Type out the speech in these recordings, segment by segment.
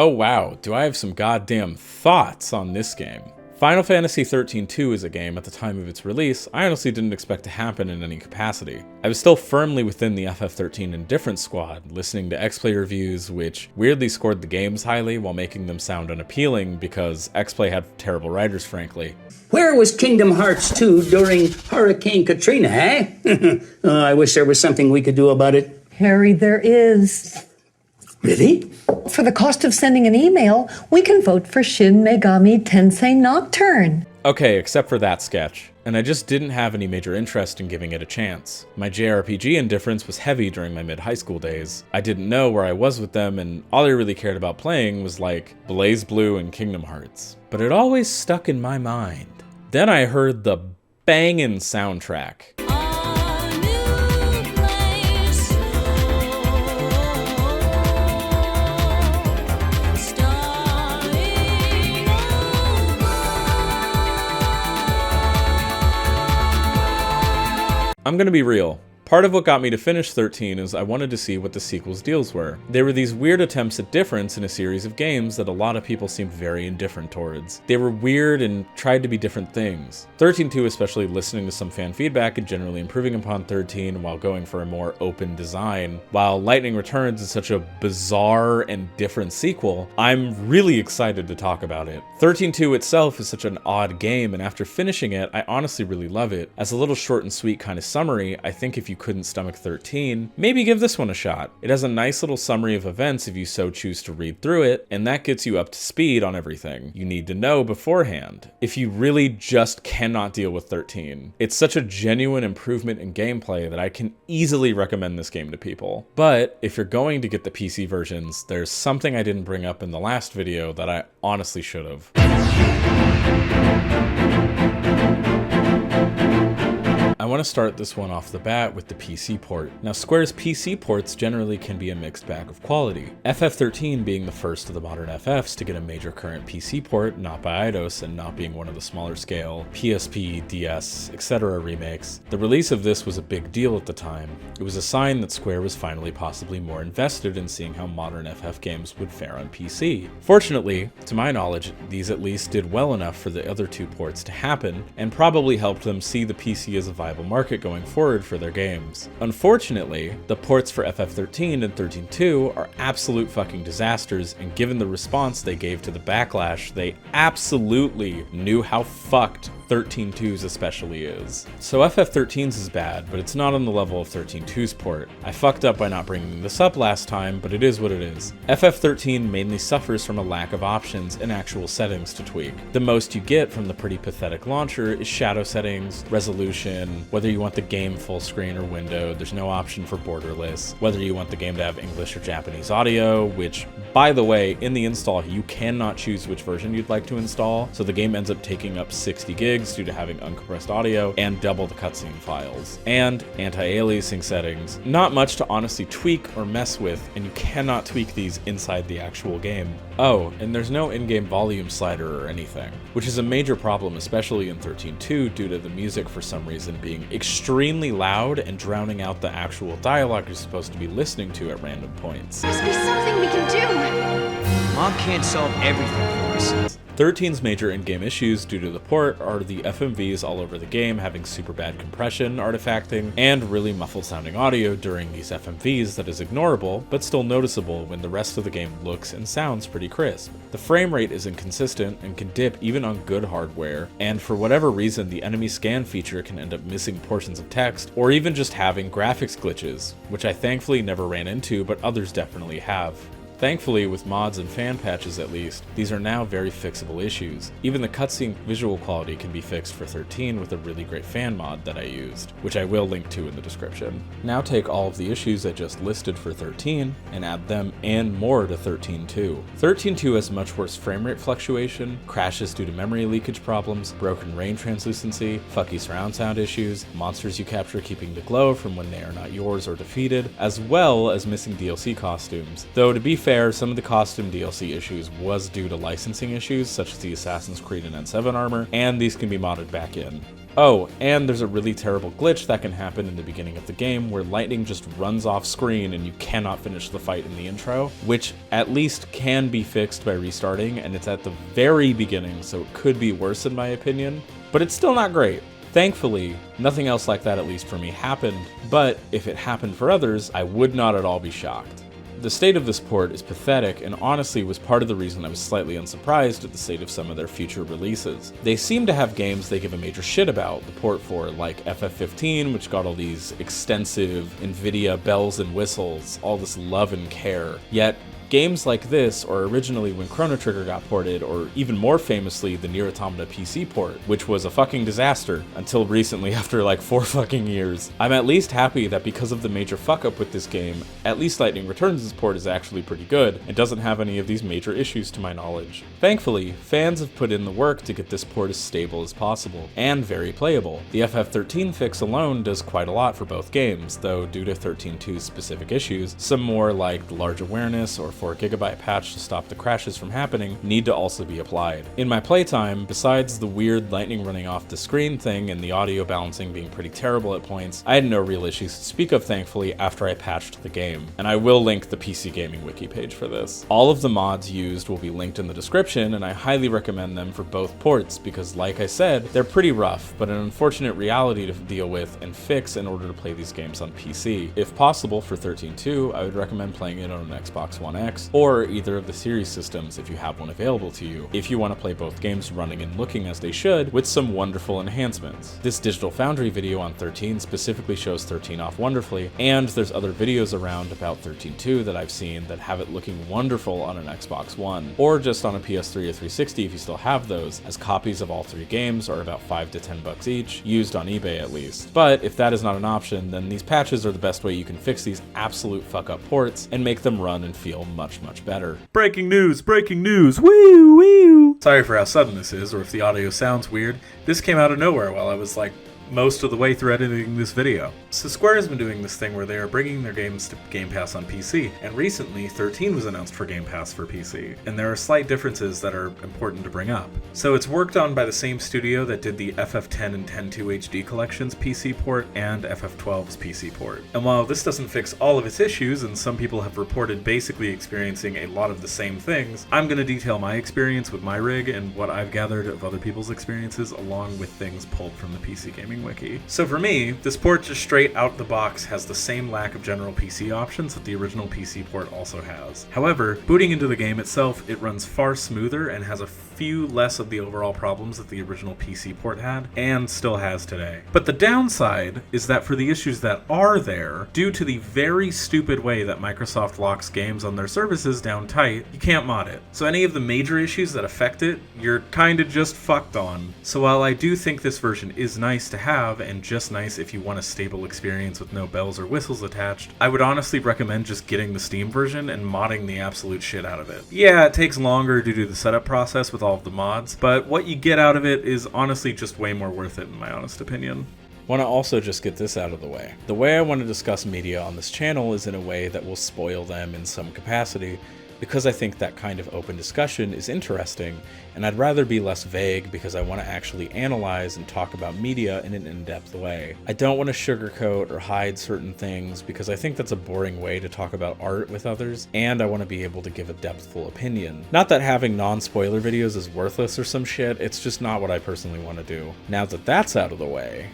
Oh wow, do I have some goddamn thoughts on this game. Final Fantasy XIII-2 is a game at the time of its release I honestly didn't expect to happen in any capacity. I was still firmly within the FF13 Indifference squad, listening to X-Play reviews which weirdly scored the games highly while making them sound unappealing because X-Play had terrible writers frankly. Where was Kingdom Hearts 2 during Hurricane Katrina, eh? Oh, I wish there was something we could do about it. Harry, there is. Really? For the cost of sending an email, we can vote for Shin Megami Tensei Nocturne. Okay, except for that sketch. And I just didn't have any major interest in giving it a chance. My JRPG indifference was heavy during my mid-high school days. I didn't know where I was with them, and all I really cared about playing was like Blaze Blue and Kingdom Hearts. But it always stuck in my mind. Then I heard the bangin' soundtrack. I'm gonna be real. Part of what got me to finish 13 is I wanted to see what the sequel's deals were. They were these weird attempts at difference in a series of games that a lot of people seemed very indifferent towards. They were weird and tried to be different things. 13-2, especially listening to some fan feedback and generally improving upon 13 while going for a more open design. While Lightning Returns is such a bizarre and different sequel, I'm really excited to talk about it. 13-2 itself is such an odd game, and after finishing it, I honestly really love it. As a little short and sweet kind of summary, I think if you couldn't stomach 13, maybe give this one a shot. It has a nice little summary of events if you so choose to read through it, and that gets you up to speed on everything you need to know beforehand. If you really just cannot deal with 13, it's such a genuine improvement in gameplay that I can easily recommend this game to people. But if you're going to get the PC versions, there's something I didn't bring up in the last video that I honestly should have. I want to start this one off the bat with the PC port. Now, Square's PC ports generally can be a mixed bag of quality. FF13 being the first of the modern FFs to get a major current PC port, not by Eidos and not being one of the smaller scale PSP, DS, etc. remakes. The release of this was a big deal at the time. It was a sign that Square was finally possibly more invested in seeing how modern FF games would fare on PC. Fortunately, to my knowledge, these at least did well enough for the other two ports to happen, and probably helped them see the PC as a viable market going forward for their games. Unfortunately, the ports for FF13 and 13-2 are absolute fucking disasters, and given the response they gave to the backlash, they absolutely knew how fucked 13-2's especially is. So FF13's is bad, but it's not on the level of 13-2's port. I fucked up by not bringing this up last time, but it is what it is. FF13 mainly suffers from a lack of options and actual settings to tweak. The most you get from the pretty pathetic launcher is shadow settings, resolution, whether you want the game full screen or windowed, there's no option for borderless, whether you want the game to have English or Japanese audio, which, by the way, in the install, you cannot choose which version you'd like to install, so the game ends up taking up 60 gigs due to having uncompressed audio and double the cutscene files. And anti-aliasing settings. Not much to honestly tweak or mess with, and you cannot tweak these inside the actual game. Oh, and there's no in-game volume slider or anything, which is a major problem, especially in 13-2, due to the music for some reason being extremely loud and drowning out the actual dialogue you're supposed to be listening to at random points. Must be something we can do! Mom can't solve everything for us. 13's major in-game issues due to the port are the FMVs all over the game having super bad compression, artifacting, and really muffled sounding audio during these FMVs that is ignorable, but still noticeable when the rest of the game looks and sounds pretty crisp. The frame rate is inconsistent and can dip even on good hardware, and for whatever reason the enemy scan feature can end up missing portions of text, or even just having graphics glitches, which I thankfully never ran into, but others definitely have. Thankfully, with mods and fan patches at least, these are now very fixable issues. Even the cutscene visual quality can be fixed for 13 with a really great fan mod that I used, which I will link to in the description. Now take all of the issues I just listed for 13 and add them and more to 13-2. 13-2 has much worse frame rate fluctuation, crashes due to memory leakage problems, broken rain translucency, fucky surround sound issues, monsters you capture keeping the glow from when they are not yours or defeated, as well as missing DLC costumes. Though to be fair, some of the costume DLC issues was due to licensing issues such as the Assassin's Creed and N7 armor, and these can be modded back in. Oh, and there's a really terrible glitch that can happen in the beginning of the game where lightning just runs off screen and you cannot finish the fight in the intro, which at least can be fixed by restarting, and it's at the very beginning, so it could be worse in my opinion, but it's still not great. Thankfully, nothing else like that, at least for me, happened, but if it happened for others, I would not at all be shocked. The state of this port is pathetic and honestly was part of the reason I was slightly unsurprised at the state of some of their future releases. They seem to have games they give a major shit about the port for, like FF15, which got all these extensive NVIDIA bells and whistles, all this love and care. Yet, games like this, or originally when Chrono Trigger got ported, or even more famously the Nier Automata PC port, which was a fucking disaster until recently after like 4 fucking years. I'm at least happy that because of the major fuck up with this game, at least Lightning Returns' port is actually pretty good and doesn't have any of these major issues to my knowledge. Thankfully, fans have put in the work to get this port as stable as possible, and very playable. The FF13 fix alone does quite a lot for both games, though due to 13.2's specific issues, some more like the large awareness or 4GB patch to stop the crashes from happening need to also be applied. In my playtime, besides the weird lightning running off the screen thing and the audio balancing being pretty terrible at points, I had no real issues to speak of thankfully after I patched the game, and I will link the PCGamingWiki page for this. All of the mods used will be linked in the description, and I highly recommend them for both ports because, like I said, they're pretty rough, but an unfortunate reality to deal with and fix in order to play these games on PC. If possible for 13.2, I would recommend playing it on an Xbox One X, or either of the series systems if you have one available to you, if you want to play both games running and looking as they should, with some wonderful enhancements. This Digital Foundry video on 13 specifically shows 13 off wonderfully, and there's other videos around about 13.2 that I've seen that have it looking wonderful on an Xbox One, or just on a PS3 or 360 if you still have those, as copies of all 3 games are about $5 to $10 each, used on eBay at least. But if that is not an option, then these patches are the best way you can fix these absolute fuck up ports and make them run and feel much better. Breaking news, woo woo! Sorry for how sudden this is, or if the audio sounds weird. This came out of nowhere while I was like most of the way through editing this video. So Square has been doing this thing where they are bringing their games to Game Pass on PC, and recently 13 was announced for Game Pass for PC, and there are slight differences that are important to bring up. So it's worked on by the same studio that did the FF10 and 10.2 HD collections PC port and FF12's PC port. And while this doesn't fix all of its issues, and some people have reported basically experiencing a lot of the same things, I'm going to detail my experience with my rig and what I've gathered of other people's experiences along with things pulled from the PC Gaming Wiki. So for me, this port just straight out the box has the same lack of general PC options that the original PC port also has. However, booting into the game itself, it runs far smoother and has a few less of the overall problems that the original PC port had, and still has today. But the downside is that for the issues that are there, due to the very stupid way that Microsoft locks games on their services down tight, you can't mod it. So any of the major issues that affect it, you're kinda just fucked on. So while I do think this version is nice to have, and just nice if you want a stable experience with no bells or whistles attached, I would honestly recommend just getting the Steam version and modding the absolute shit out of it. Yeah, it takes longer due to the setup process with all of the mods, but what you get out of it is honestly just way more worth it in my honest opinion. Want to also just get this out of the way. The way I want to discuss media on this channel is in a way that will spoil them in some capacity, because I think that kind of open discussion is interesting, and I'd rather be less vague because I want to actually analyze and talk about media in an in-depth way. I don't want to sugarcoat or hide certain things because I think that's a boring way to talk about art with others, and I want to be able to give a depthful opinion. Not that having non-spoiler videos is worthless or some shit, it's just not what I personally want to do. Now that that's out of the way,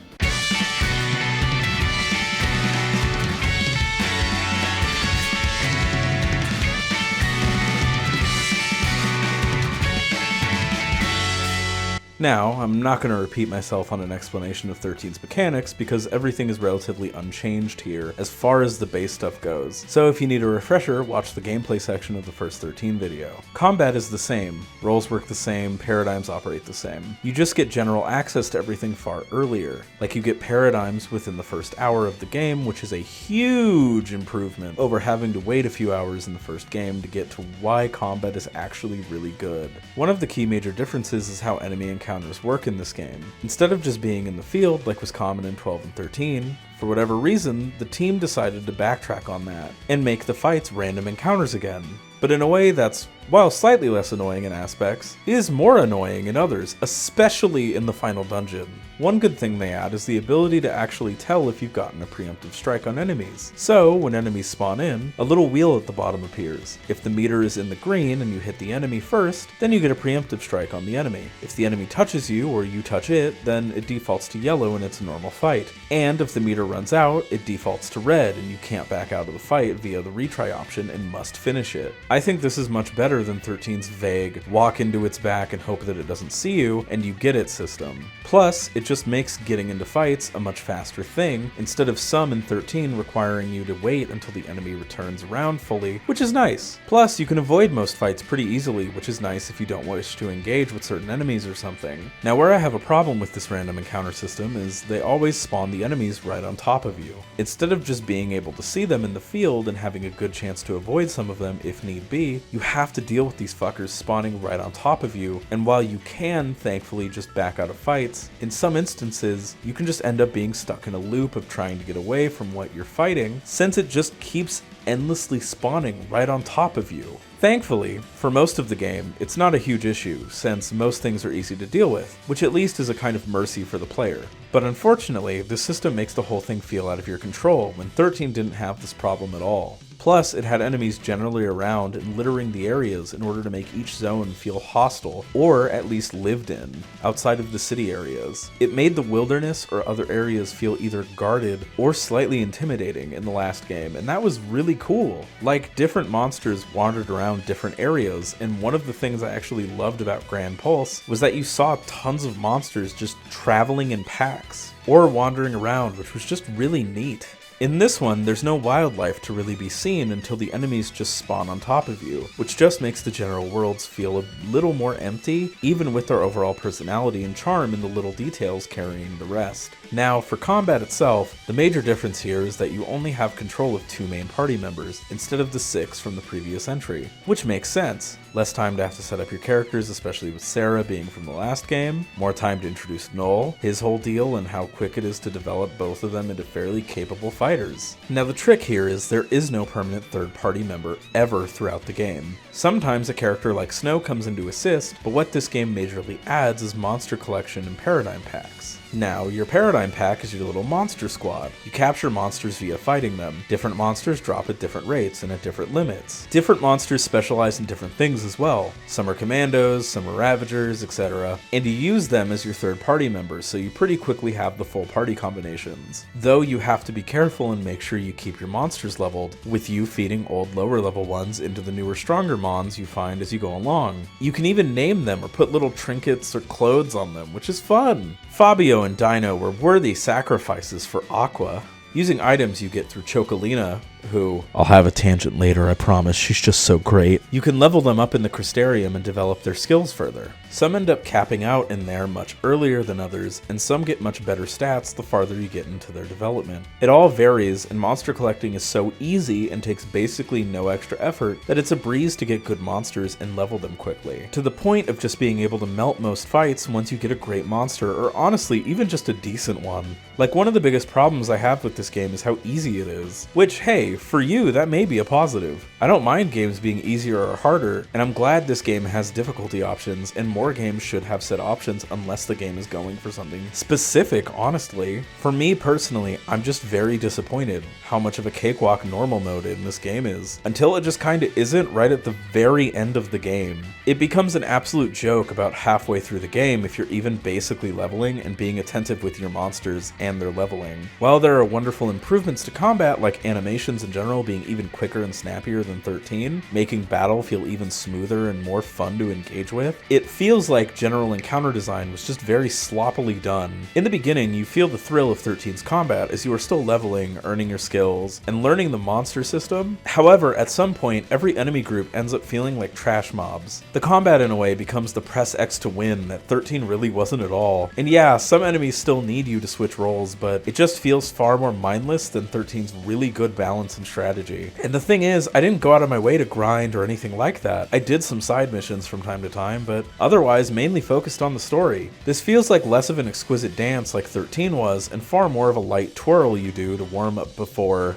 now, I'm not going to repeat myself on an explanation of 13's mechanics because everything is relatively unchanged here as far as the base stuff goes. So if you need a refresher, watch the gameplay section of the first 13 video. Combat is the same, roles work the same, paradigms operate the same. You just get general access to everything far earlier. Like you get paradigms within the first hour of the game, which is a huge improvement over having to wait a few hours in the first game to get to why combat is actually really good. One of the key major differences is how enemy encounters work in this game. Instead of just being in the field like was common in 12 and 13, for whatever reason, the team decided to backtrack on that and make the fights random encounters again. But in a way that's, while slightly less annoying in aspects, is more annoying in others, especially in the final dungeon. One good thing they add is the ability to actually tell if you've gotten a preemptive strike on enemies. So, when enemies spawn in, a little wheel at the bottom appears. If the meter is in the green and you hit the enemy first, then you get a preemptive strike on the enemy. If the enemy touches you or you touch it, then it defaults to yellow and it's a normal fight. And if the meter runs out, it defaults to red and you can't back out of the fight via the retry option and must finish it. I think this is much better than 13's vague, walk into its back and hope that it doesn't see you and you get it system. Plus, it just makes getting into fights a much faster thing, instead of some in 13 requiring you to wait until the enemy returns around fully, which is nice. Plus, you can avoid most fights pretty easily, which is nice if you don't wish to engage with certain enemies or something. Now, where I have a problem with this random encounter system is they always spawn the enemies right on top of you. Instead of just being able to see them in the field and having a good chance to avoid some of them if need be, you have to deal with these fuckers spawning right on top of you, and while you can, thankfully, just back out of fights, in some instances, you can just end up being stuck in a loop of trying to get away from what you're fighting, since it just keeps endlessly spawning right on top of you. Thankfully, for most of the game, it's not a huge issue, since most things are easy to deal with, which at least is a kind of mercy for the player. But unfortunately, the system makes the whole thing feel out of your control, when 13 didn't have this problem at all. Plus, it had enemies generally around and littering the areas in order to make each zone feel hostile, or at least lived in, outside of the city areas. It made the wilderness or other areas feel either guarded or slightly intimidating in the last game, and that was really cool. Like, different monsters wandered around different areas, and one of the things I actually loved about Grand Pulse was that you saw tons of monsters just traveling in packs, or wandering around, which was just really neat. In this one, there's no wildlife to really be seen until the enemies just spawn on top of you, which just makes the general worlds feel a little more empty, even with their overall personality and charm in the little details carrying the rest. Now, for combat itself, the major difference here is that you only have control of 2 main party members, instead of the 6 from the previous entry, which makes sense. Less time to have to set up your characters, especially with Sarah being from the last game, more time to introduce Noel, his whole deal, and how quick it is to develop both of them into fairly capable fighters. Now the trick here is there is no permanent third party member ever throughout the game. Sometimes a character like Snow comes in to assist, but what this game majorly adds is monster collection and paradigm packs. Now, your paradigm pack is your little monster squad. You capture monsters via fighting them. Different monsters drop at different rates and at different limits. Different monsters specialize in different things as well. Some are commandos, some are ravagers, etc. And you use them as your third party members, so you pretty quickly have the full party combinations. Though you have to be careful and make sure you keep your monsters leveled, with you feeding old lower level ones into the newer stronger mons you find as you go along. You can even name them or put little trinkets or clothes on them, which is fun. Fabio and Dino were worthy sacrifices for Aqua. Using items you get through CHOCO-BOCO-LINA, who I'll have a tangent later, I promise, she's just so great. You can level them up in the Crystarium and develop their skills further. Some end up capping out in there much earlier than others, and some get much better stats the farther you get into their development. It all varies, and monster collecting is so easy and takes basically no extra effort that it's a breeze to get good monsters and level them quickly, to the point of just being able to melt most fights once you get a great monster, or honestly, even just a decent one. Like, one of the biggest problems I have with this game is how easy it is, which, hey, for you, that may be a positive. I don't mind games being easier or harder, and I'm glad this game has difficulty options, and more games should have said options unless the game is going for something specific, honestly. For me personally, I'm just very disappointed how much of a cakewalk normal mode in this game is, until it just kinda isn't right at the very end of the game. It becomes an absolute joke about halfway through the game if you're even basically leveling and being attentive with your monsters and their leveling. While there are wonderful improvements to combat, like animations in general being even quicker and snappier than 13, making battle feel even smoother and more fun to engage with, it feels like general encounter design was just very sloppily done. In the beginning, you feel the thrill of 13's combat as you are still leveling, earning your skills, and learning the monster system. However, at some point, every enemy group ends up feeling like trash mobs. The combat in a way becomes the press X to win that 13 really wasn't at all. And yeah, some enemies still need you to switch roles, but it just feels far more mindless than 13's really good balance and strategy. And the thing is, I didn't go out of my way to grind or anything like that. I did some side missions from time to time, but otherwise mainly focused on the story. This feels like less of an exquisite dance like 13 was, and far more of a light twirl you do to warm up before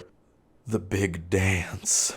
the big dance.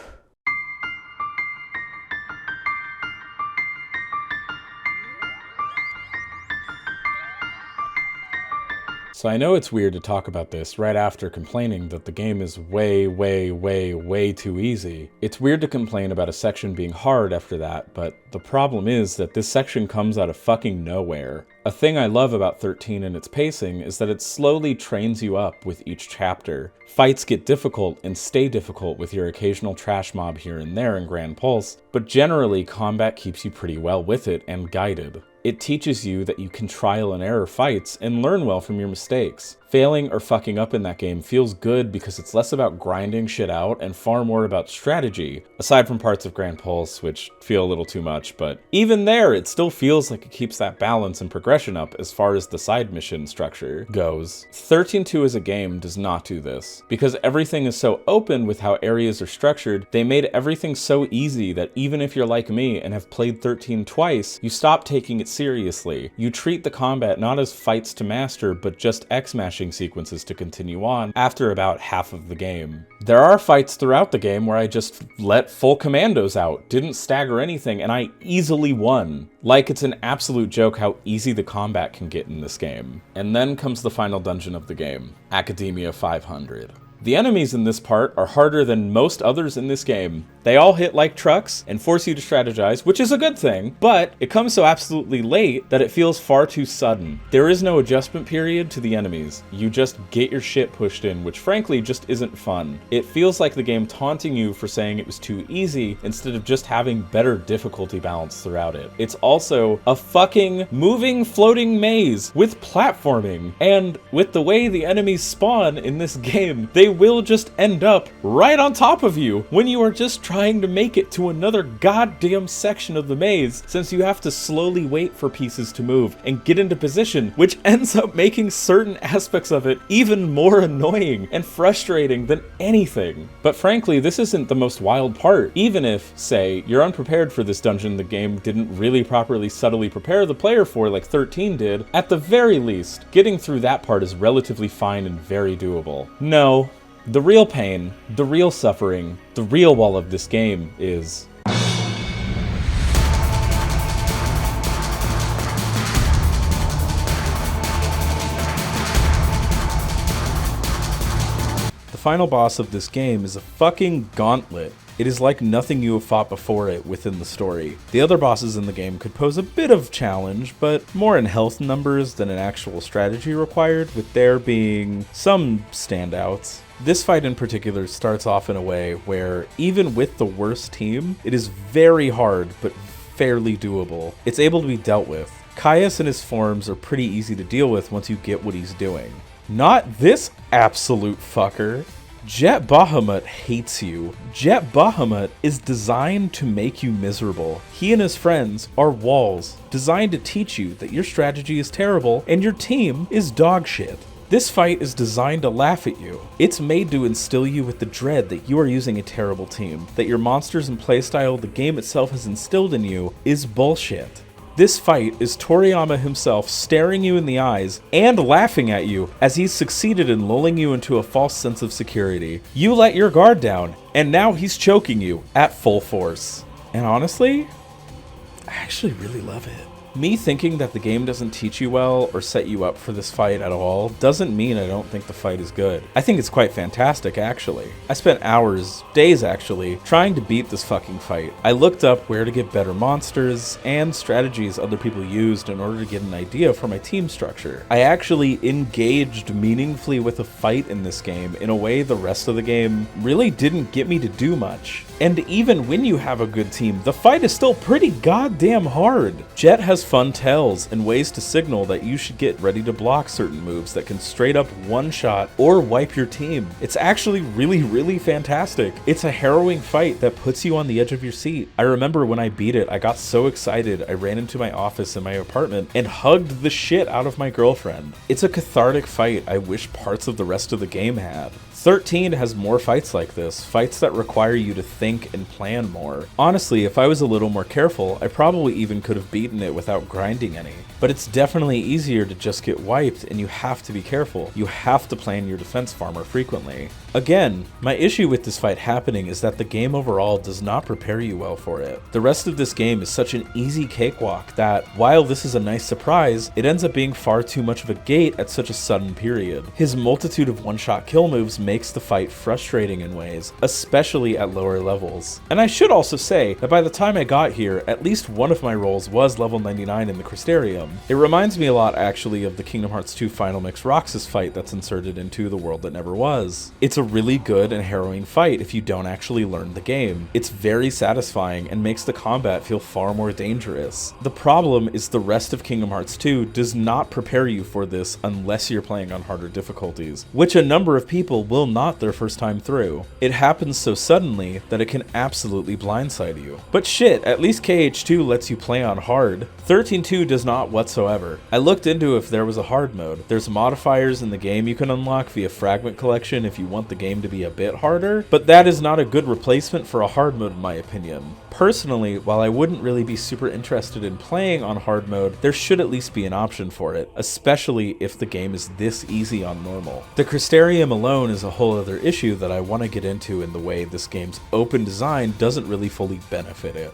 So I know it's weird to talk about this right after complaining that the game is way, way, way, way too easy. It's weird to complain about a section being hard after that, but the problem is that this section comes out of fucking nowhere. A thing I love about 13 and its pacing is that it slowly trains you up with each chapter. Fights get difficult and stay difficult with your occasional trash mob here and there in Grand Pulse, but generally combat keeps you pretty well with it and guided. It teaches you that you can trial and error fights and learn well from your mistakes. Failing or fucking up in that game feels good because it's less about grinding shit out and far more about strategy, aside from parts of Grand Pulse, which feel a little too much, but even there, it still feels like it keeps that balance and progression up as far as the side mission structure goes. 13.2 as a game does not do this. Because everything is so open with how areas are structured, they made everything so easy that even if you're like me and have played 13 twice, you stop taking it seriously. You treat the combat not as fights to master, but just X-mashing sequences to continue on after about half of the game. There are fights throughout the game where I just let full commandos out, didn't stagger anything, and I easily won. Like it's an absolute joke how easy the combat can get in this game. And then comes the final dungeon of the game, Academia 500. The enemies in this part are harder than most others in this game. They all hit like trucks and force you to strategize, which is a good thing, but it comes so absolutely late that it feels far too sudden. There is no adjustment period to the enemies. You just get your shit pushed in, which frankly just isn't fun. It feels like the game taunting you for saying it was too easy instead of just having better difficulty balance throughout it. It's also a fucking moving floating maze with platforming, and with the way the enemies spawn in this game, they will just end up right on top of you when you are just trying to make it to another goddamn section of the maze, since you have to slowly wait for pieces to move and get into position, which ends up making certain aspects of it even more annoying and frustrating than anything. But frankly, this isn't the most wild part. Even if, say, you're unprepared for this dungeon the game didn't really properly subtly prepare the player for like 13 did, at the very least, getting through that part is relatively fine and very doable. No. The real pain, the real suffering, the real wall of this game is... The final boss of this game is a fucking gauntlet. It is like nothing you have fought before it within the story. The other bosses in the game could pose a bit of challenge, but more in health numbers than an actual strategy required, with there being some standouts. This fight in particular starts off in a way where, even with the worst team, it is very hard but fairly doable. It's able to be dealt with. Caius and his forms are pretty easy to deal with once you get what he's doing. Not this absolute fucker. Jet Bahamut hates you. Jet Bahamut is designed to make you miserable. He and his friends are walls, designed to teach you that your strategy is terrible and your team is dog shit. This fight is designed to laugh at you. It's made to instill you with the dread that you are using a terrible team, that your monsters and playstyle the game itself has instilled in you is bullshit. This fight is Toriyama himself staring you in the eyes and laughing at you as he's succeeded in lulling you into a false sense of security. You let your guard down, and now he's choking you at full force. And honestly, I actually really love it. Me thinking that the game doesn't teach you well or set you up for this fight at all doesn't mean I don't think the fight is good. I think it's quite fantastic, actually. I spent hours, days actually, trying to beat this fucking fight. I looked up where to get better monsters and strategies other people used in order to get an idea for my team structure. I actually engaged meaningfully with a fight in this game in a way the rest of the game really didn't get me to do much. And even when you have a good team, the fight is still pretty goddamn hard. Jet has fun tells and ways to signal that you should get ready to block certain moves that can straight up one-shot or wipe your team. It's actually really fantastic. It's a harrowing fight that puts you on the edge of your seat. I remember when I beat it, I got so excited I ran into my office in my apartment and hugged the shit out of my girlfriend. It's a cathartic fight I wish parts of the rest of the game had. 13 has more fights like this, fights that require you to think and plan more. Honestly, if I was a little more careful, I probably even could have beaten it without grinding any. But it's definitely easier to just get wiped, and you have to be careful. You have to plan your defense far more frequently. Again, my issue with this fight happening is that the game overall does not prepare you well for it. The rest of this game is such an easy cakewalk that, while this is a nice surprise, it ends up being far too much of a gate at such a sudden period. His multitude of one-shot kill moves makes the fight frustrating in ways, especially at lower levels. And I should also say that by the time I got here, at least one of my rolls was level 99 in the Crystarium. It reminds me a lot actually of the Kingdom Hearts 2 Final Mix Roxas fight that's inserted into The World That Never Was. It's a really good and harrowing fight if you don't actually learn the game. It's very satisfying and makes the combat feel far more dangerous. The problem is the rest of Kingdom Hearts 2 does not prepare you for this unless you're playing on harder difficulties, which a number of people will not their first time through. It happens so suddenly that it can absolutely blindside you. But shit, at least KH2 lets you play on hard. 13.2 does not whatsoever. I looked into if there was a hard mode. There's modifiers in the game you can unlock via Fragment Collection if you want the game to be a bit harder, but that is not a good replacement for a hard mode in my opinion. Personally, while I wouldn't really be super interested in playing on hard mode, there should at least be an option for it, especially if the game is this easy on normal. The Crystarium alone is a whole other issue that I want to get into in the way this game's open design doesn't really fully benefit it.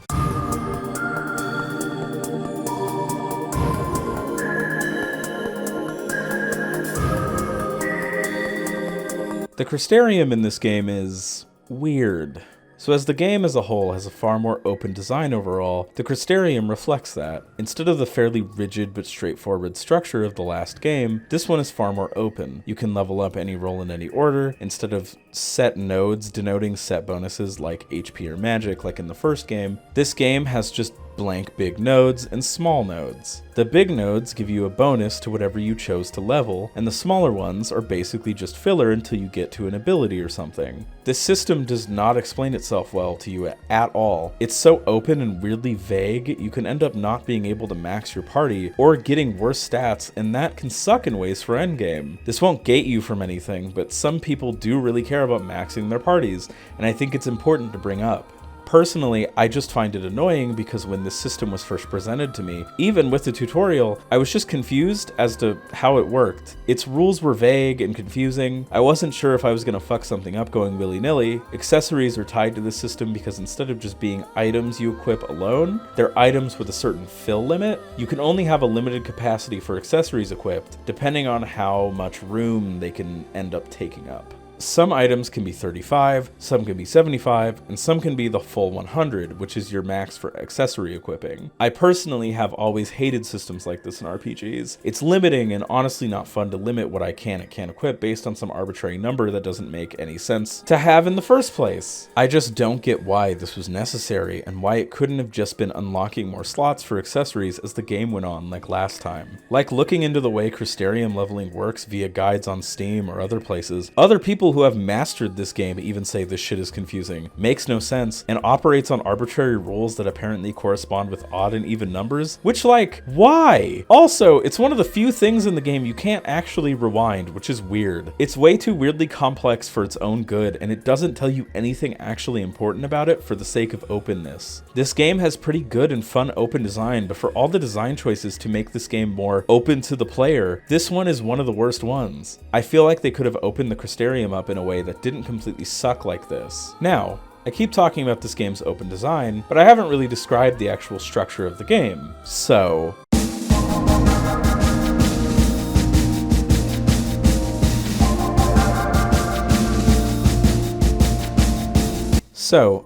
The Crystarium in this game is weird. So as the game as a whole has a far more open design overall, the Crystarium reflects that. Instead of the fairly rigid but straightforward structure of the last game, this one is far more open. You can level up any role in any order, instead of set nodes denoting set bonuses like HP or magic like in the first game. This game has just blank big nodes and small nodes. The big nodes give you a bonus to whatever you chose to level, and the smaller ones are basically just filler until you get to an ability or something. This system does not explain itself well to you at all. It's so open and weirdly vague, you can end up not being able to max your party or getting worse stats, and that can suck in ways for endgame. This won't gate you from anything, but some people do really care about maxing their parties, and I think it's important to bring up. Personally, I just find it annoying because when this system was first presented to me, even with the tutorial, I was just confused as to how it worked. Its rules were vague and confusing. I wasn't sure if I was gonna fuck something up going willy-nilly. Accessories are tied to this system because instead of just being items you equip alone, they're items with a certain fill limit. You can only have a limited capacity for accessories equipped, depending on how much room they can end up taking up. Some items can be 35, some can be 75, and some can be the full 100, which is your max for accessory equipping. I personally have always hated systems like this in RPGs. It's limiting and honestly not fun to limit what I can and can't equip based on some arbitrary number that doesn't make any sense to have in the first place. I just don't get why this was necessary and why it couldn't have just been unlocking more slots for accessories as the game went on like last time. Like looking into the way Crystarium leveling works via guides on Steam or other places, other people who have mastered this game even say this shit is confusing, makes no sense, and operates on arbitrary rules that apparently correspond with odd and even numbers, which like, why? Also, it's one of the few things in the game you can't actually rewind, which is weird. It's way too weirdly complex for its own good, and it doesn't tell you anything actually important about it for the sake of openness. This game has pretty good and fun open design, but for all the design choices to make this game more open to the player, this one is one of the worst ones. I feel like they could have opened the Crystarium up in a way that didn't completely suck like this. Now, I keep talking about this game's open design, but I haven't really described the actual structure of the game. So,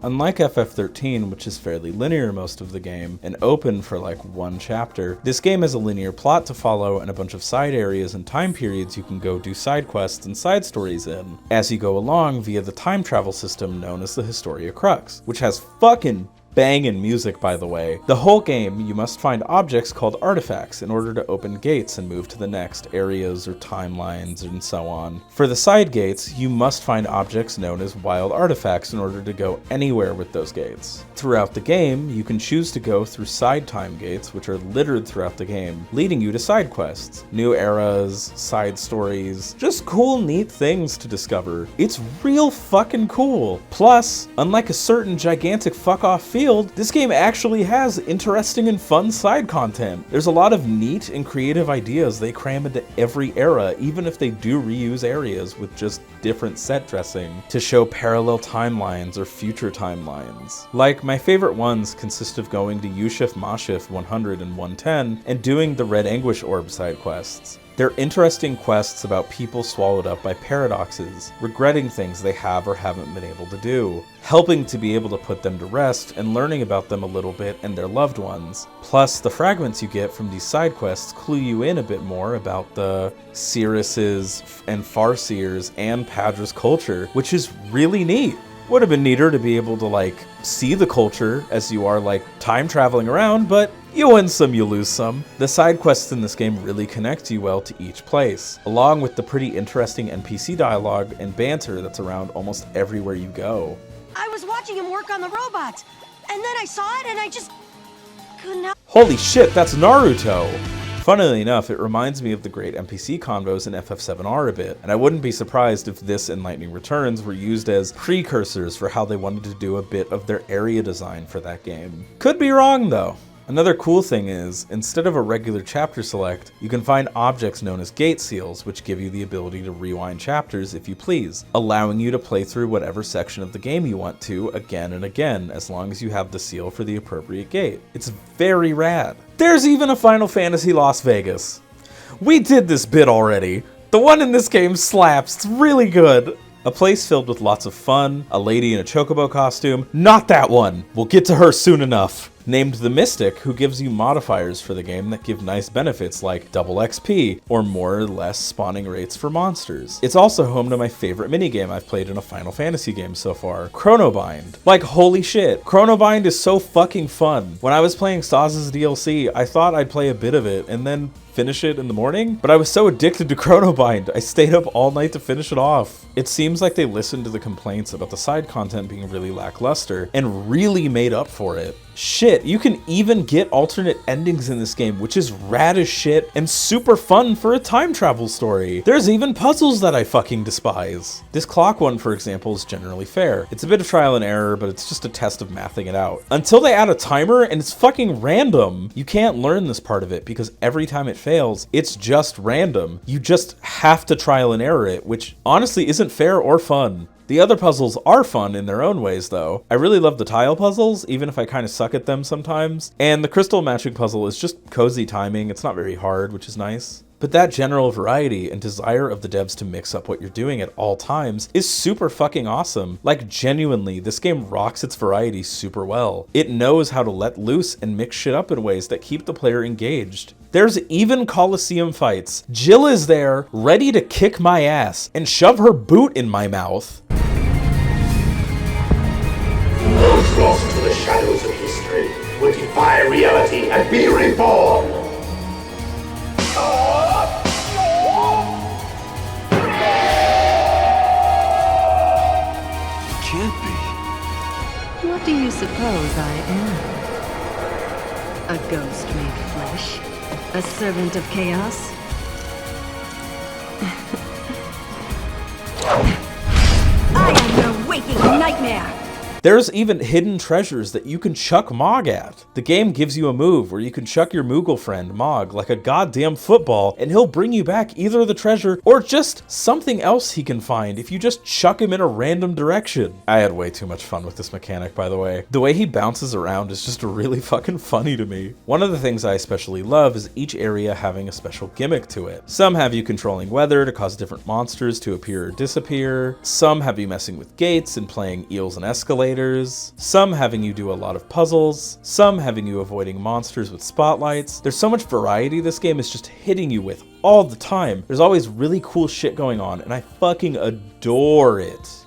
unlike FF13, which is fairly linear most of the game, and open for like one chapter, this game has a linear plot to follow and a bunch of side areas and time periods you can go do side quests and side stories in, as you go along via the time travel system known as the Historia Crux, which has fucking bangin' music, by the way. The whole game, you must find objects called artifacts in order to open gates and move to the next areas or timelines and so on. For the side gates, you must find objects known as wild artifacts in order to go anywhere with those gates. Throughout the game, you can choose to go through side time gates, which are littered throughout the game, leading you to side quests, new eras, side stories, just cool, neat things to discover. It's real fucking cool. Plus, unlike a certain gigantic fuck-off field, this game actually has interesting and fun side content. There's a lot of neat and creative ideas they cram into every era, even if they do reuse areas with just different set dressing to show parallel timelines or future timelines. Like, my favorite ones consist of going to U-Shift Ma-Shift 100 and 110 and doing the Red Anguish Orb side quests. They're interesting quests about people swallowed up by paradoxes, regretting things they have or haven't been able to do, helping to be able to put them to rest and learning about them a little bit and their loved ones. Plus, the fragments you get from these side quests clue you in a bit more about the Cirrus's and Farseer's and Padra's culture, which is really neat. Would have been neater to be able to, like, see the culture as you are, like, time traveling around, but you win some, you lose some. The side quests in this game really connect you well to each place, along with the pretty interesting NPC dialogue and banter that's around almost everywhere you go. I was watching him work on the robot, and then I saw it and I just couldn't help. Holy shit, that's Naruto! Funnily enough, it reminds me of the great NPC convos in FF7R a bit, and I wouldn't be surprised if this and Lightning Returns were used as precursors for how they wanted to do a bit of their area design for that game. Could be wrong though. Another cool thing is, instead of a regular chapter select, you can find objects known as gate seals, which give you the ability to rewind chapters if you please, allowing you to play through whatever section of the game you want to again and again, as long as you have the seal for the appropriate gate. It's very rad. There's even a Final Fantasy Las Vegas. We did this bit already. The one in this game slaps, it's really good. A place filled with lots of fun, a lady in a chocobo costume, not that one, we'll get to her soon enough. Named the Mystic, who gives you modifiers for the game that give nice benefits like double XP, or more or less spawning rates for monsters. It's also home to my favorite minigame I've played in a Final Fantasy game so far, Chronobind. Like, holy shit, Chronobind is so fucking fun. When I was playing Sazh's DLC, I thought I'd play a bit of it and then finish it in the morning, but I was so addicted to Chronobind, I stayed up all night to finish it off. It seems like they listened to the complaints about the side content being really lackluster and really made up for it. Shit, you can even get alternate endings in this game, which is rad as shit and super fun for a time travel story. There's even puzzles that I fucking despise. This clock one, for example, is generally fair. It's a bit of trial and error, but it's just a test of mathing it out. Until they add a timer and it's fucking random. You can't learn this part of it because every time it fails, it's just random. You just have to trial and error it, which honestly isn't fair or fun. The other puzzles are fun in their own ways though. I really love the tile puzzles, even if I kind of suck at them sometimes. And the crystal matching puzzle is just cozy timing. It's not very hard, which is nice. But that general variety and desire of the devs to mix up what you're doing at all times is super fucking awesome. Like, genuinely, this game rocks its variety super well. It knows how to let loose and mix shit up in ways that keep the player engaged. There's even Coliseum fights. Jill is there, ready to kick my ass and shove her boot in my mouth. Those lost to the shadows of history will defy reality and be reborn. Can't be. What do you suppose I am? A ghost made flesh? A servant of chaos? I am your waking nightmare! There's even hidden treasures that you can chuck Mog at. The game gives you a move where you can chuck your Moogle friend, Mog, like a goddamn football, and he'll bring you back either the treasure or just something else he can find if you just chuck him in a random direction. I had way too much fun with this mechanic, by the way. The way he bounces around is just really fucking funny to me. One of the things I especially love is each area having a special gimmick to it. Some have you controlling weather to cause different monsters to appear or disappear. Some have you messing with gates and playing eels and escalators. Some having you do a lot of puzzles, some having you avoiding monsters with spotlights. There's so much variety this game is just hitting you with all the time. There's always really cool shit going on, and I fucking adore it.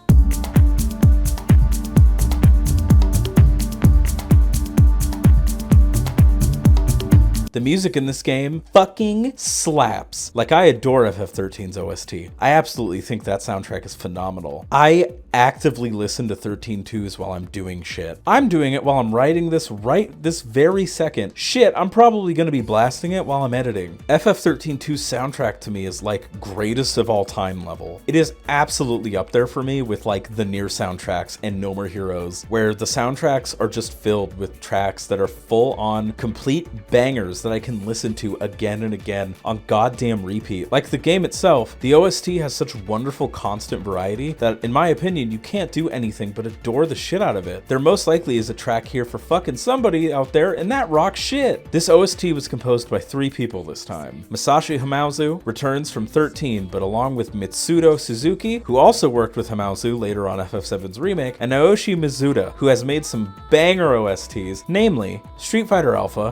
The music in this game fucking slaps. Like, I adore FF13's OST. I absolutely think that soundtrack is phenomenal. I actively listen to 13.2s while I'm doing shit. I'm doing it while I'm writing this right this very second. Shit, I'm probably gonna be blasting it while I'm editing. FF13.2's soundtrack to me is like greatest of all time level. It is absolutely up there for me with like the Nier soundtracks and No More Heroes, where the soundtracks are just filled with tracks that are full on complete bangers that I can listen to again and again on goddamn repeat. Like the game itself, the OST has such wonderful constant variety that in my opinion, you can't do anything but adore the shit out of it. There most likely is a track here for fucking somebody out there, and that rocks shit. This OST was composed by 3 people this time. Masashi Hamauzu returns from 13, but along with Mitsudo Suzuki, who also worked with Hamauzu later on FF7's remake, and Naoshi Mizuta, who has made some banger OSTs, namely Street Fighter Alpha,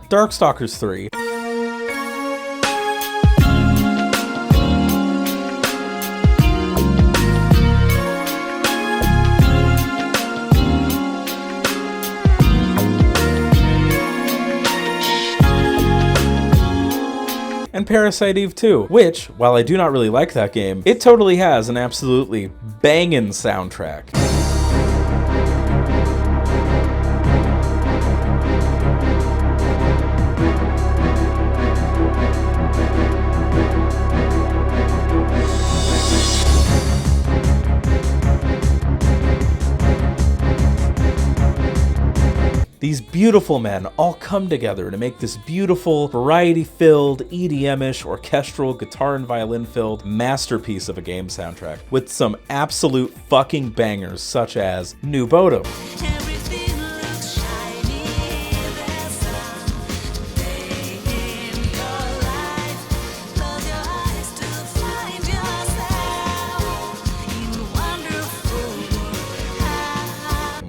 Darkstalkers 3, and Parasite Eve 2, which, while I do not really like that game, it totally has an absolutely bangin' soundtrack. These beautiful men all come together to make this beautiful, variety-filled, EDM-ish, orchestral, guitar and violin-filled masterpiece of a game soundtrack, with some absolute fucking bangers such as New BODHUM,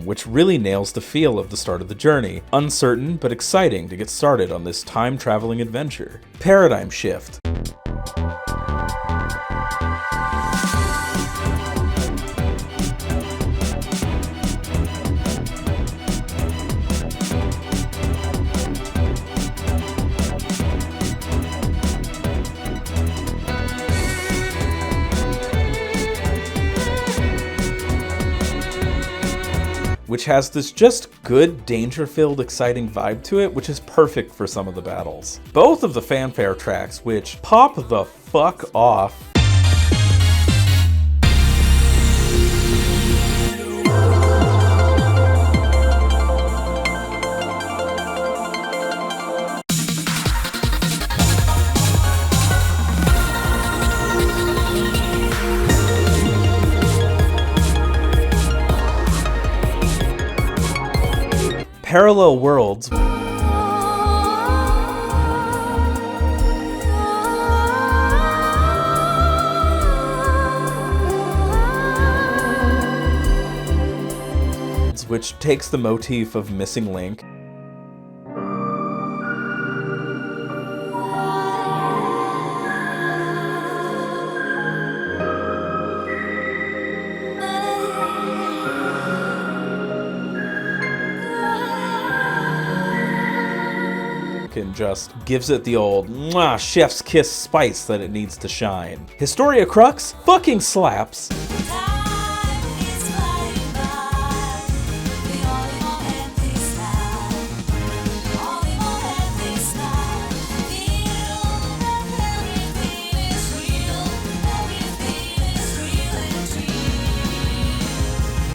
which really nails the feel of the start of the journey. Uncertain, but exciting to get started on this time-traveling adventure. Paradigm Shift, which has this just good, danger-filled, exciting vibe to it, which is perfect for some of the battles. Both of the fanfare tracks, which pop the fuck off. Parallel Worlds, which takes the motif of Missing Link and just gives it the old mwah, chef's kiss spice that it needs to shine. Historia Crux fucking slaps.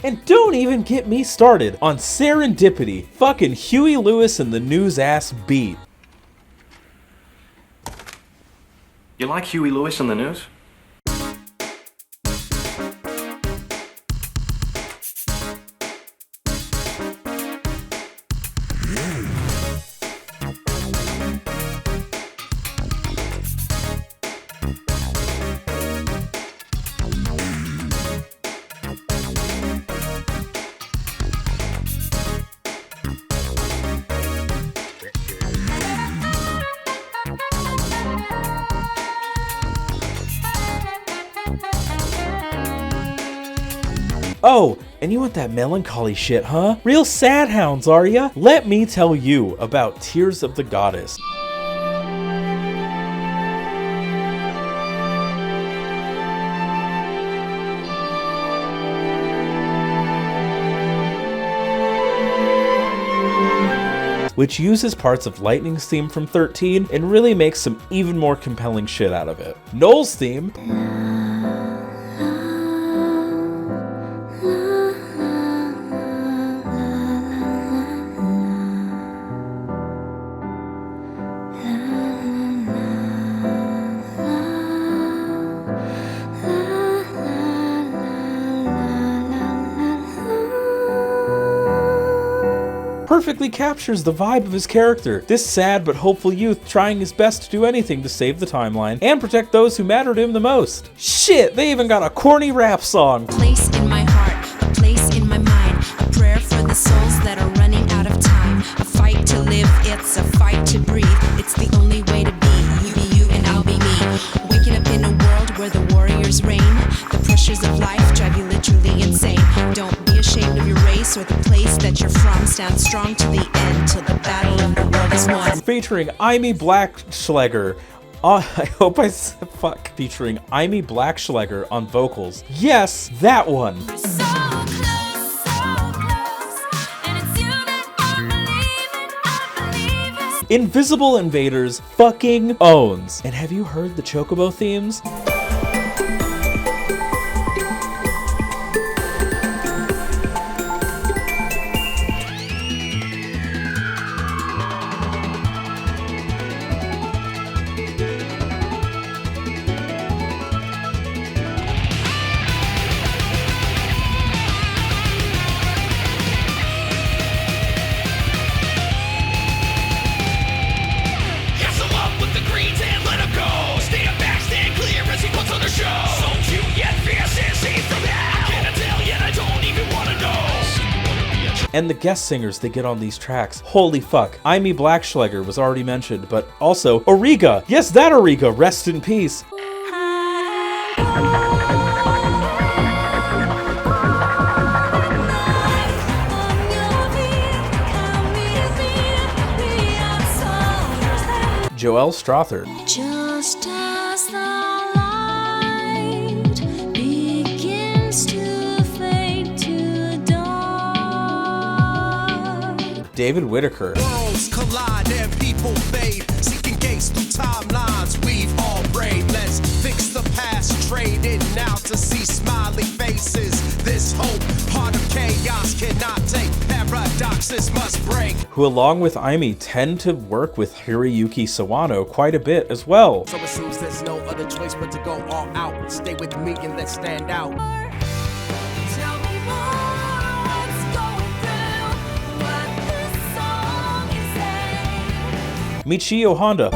And don't even get me started on Serendipity, fucking Huey Lewis and the News ass beat. You like Huey Lewis and the News? Oh, and you want that melancholy shit, huh? Real sad hounds, are ya? Let me tell you about Tears of the Goddess. Which uses parts of Lightning's theme from 13 and really makes some even more compelling shit out of it. Noel's theme perfectly captures the vibe of his character. This sad but hopeful youth trying his best to do anything to save the timeline and protect those who matter to him the most. Shit, they even got a corny rap song. Place in my heart, a place in my mind, a prayer for the souls that are running out of time. A fight to live, it's a fight to breathe. It's the only way to be. You be you and I'll be me. Waking up in a world where the warriors reign. The pressures of life drive you literally insane. Don't be ashamed of your race or the place that you're from. Stand strong to the end, till the battle of the world is won. Featuring Amy Blackschlegger. I hope I said fuck. Featuring Amy Blackschlegger on vocals. Yes, that one. Invisible Invaders fucking owns. And have you heard the Chocobo themes? And the guest singers they get on these tracks. Holy fuck. Amy Blackschlegger was already mentioned, but also Auriga. Yes, that Auriga. Rest in peace. Joelle Strother. Just as the light begins to fade to dark. David Whitaker. Worlds collide and people fade, seeking gates through timelines we've all prayed. Let's fix the past, trade it now to see smiley faces. This hope, heart of chaos cannot take, paradoxes must break. Who along with Amy tend to work with Hiroyuki Sawano quite a bit as well. So it seems there's no other choice but to go all out. Stay with me and let's stand out. Tell me more, what's going through, what this song is saying. Michio Honda.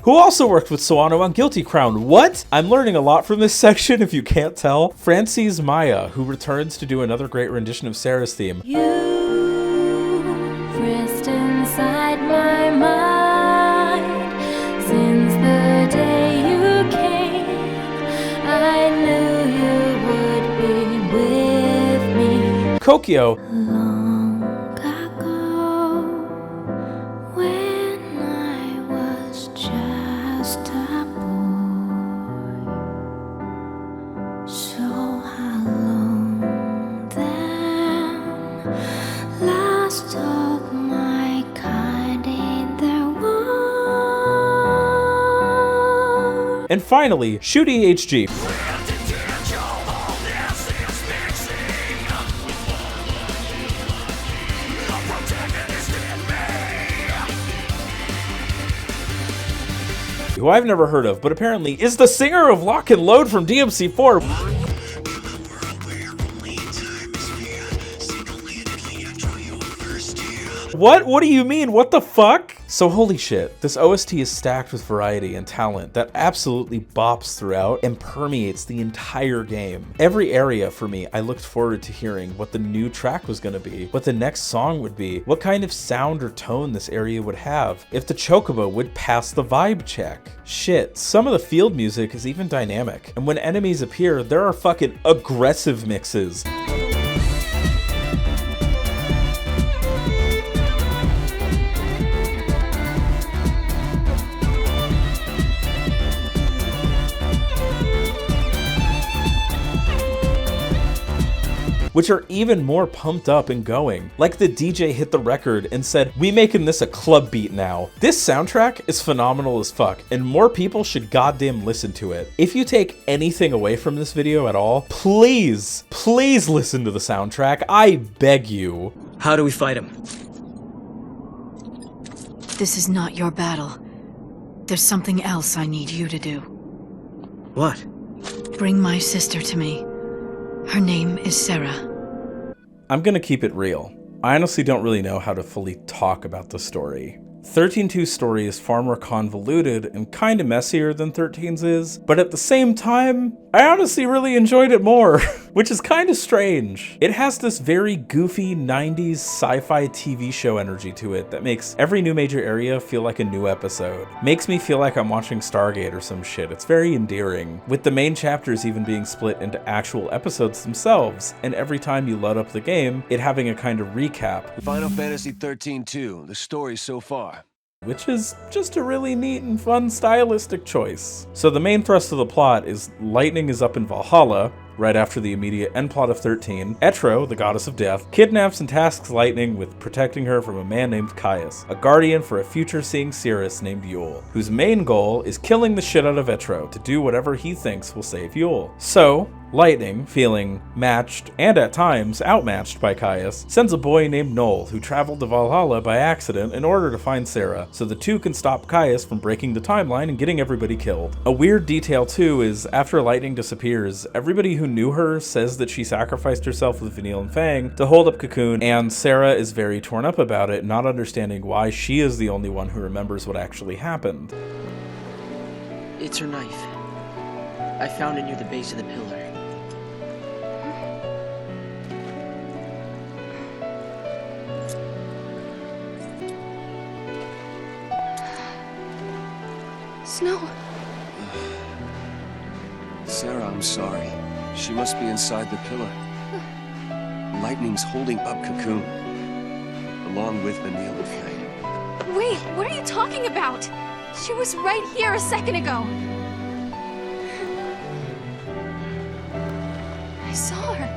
Who also worked with Sawano on Guilty Crown. What? I'm learning a lot from this section if you can't tell. Frances Maya, who returns to do another great rendition of Sarah's theme. You rest inside my mind since the day you came. I knew you would be with me. Kokyo. Long ago, when I was just a boy, so how long then? Last of my kind in the world. And finally, Shooty HG. Who I've never heard of, but apparently is the singer of Lock and Load from DMC4. What? What do you mean? What the fuck? So holy shit, this OST is stacked with variety and talent that absolutely bops throughout and permeates the entire game. Every area for me, I looked forward to hearing what the new track was gonna be, what the next song would be, what kind of sound or tone this area would have, if the Chocobo would pass the vibe check. Shit, some of the field music is even dynamic, and when enemies appear, there are fucking aggressive mixes. Which are even more pumped up and going. Like the DJ hit the record and said, "We making this a club beat now." This soundtrack is phenomenal as fuck, and more people should goddamn listen to it. If you take anything away from this video at all, please listen to the soundtrack. I beg you. How do we fight him? This is not your battle. There's something else I need you to do. What? Bring my sister to me. Her name is Sarah. I'm gonna keep it real. I honestly don't really know how to fully talk about the story. 13-2's story is far more convoluted and kinda messier than 13's is, but at the same time, I honestly really enjoyed it more, which is kinda strange. It has this very goofy 90s sci-fi TV show energy to it that makes every new major area feel like a new episode. Makes me feel like I'm watching Stargate or some shit. It's very endearing, with the main chapters even being split into actual episodes themselves, and every time you load up the game, it having a kind of recap. Final Fantasy 13-2, the story so far. Which is just a really neat and fun stylistic choice. So the main thrust of the plot is Lightning is up in Valhalla, right after the immediate end plot of 13. Etro, the goddess of death, kidnaps and tasks Lightning with protecting her from a man named Caius, a guardian for a future-seeing Cirrus named Yule, whose main goal is killing the shit out of Etro to do whatever he thinks will save Yule. So, Lightning, feeling matched and at times outmatched by Caius, sends a boy named Noel who traveled to Valhalla by accident in order to find Sarah, so the two can stop Caius from breaking the timeline and getting everybody killed. A weird detail too is after Lightning disappears, everybody who knew her says that she sacrificed herself with Vanille and Fang to hold up Cocoon, and Sarah is very torn up about it, not understanding why she is the only one who remembers what actually happened. It's her knife. I found it near the base of the pillar. Snow. Sarah, I'm sorry. She must be inside the pillar. Lightning's holding up Cocoon, along with Vanille and Fang. Wait, what are you talking about? She was right here a second ago. I saw her.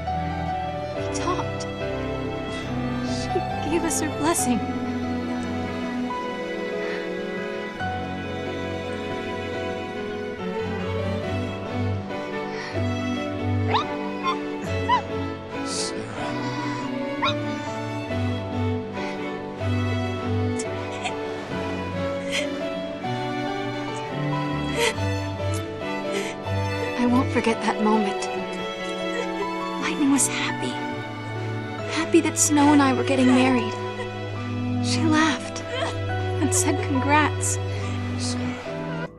We talked. She gave us her blessing. I won't forget that moment. Lightning was happy. Happy that Snow and I were getting married. She laughed and said congrats.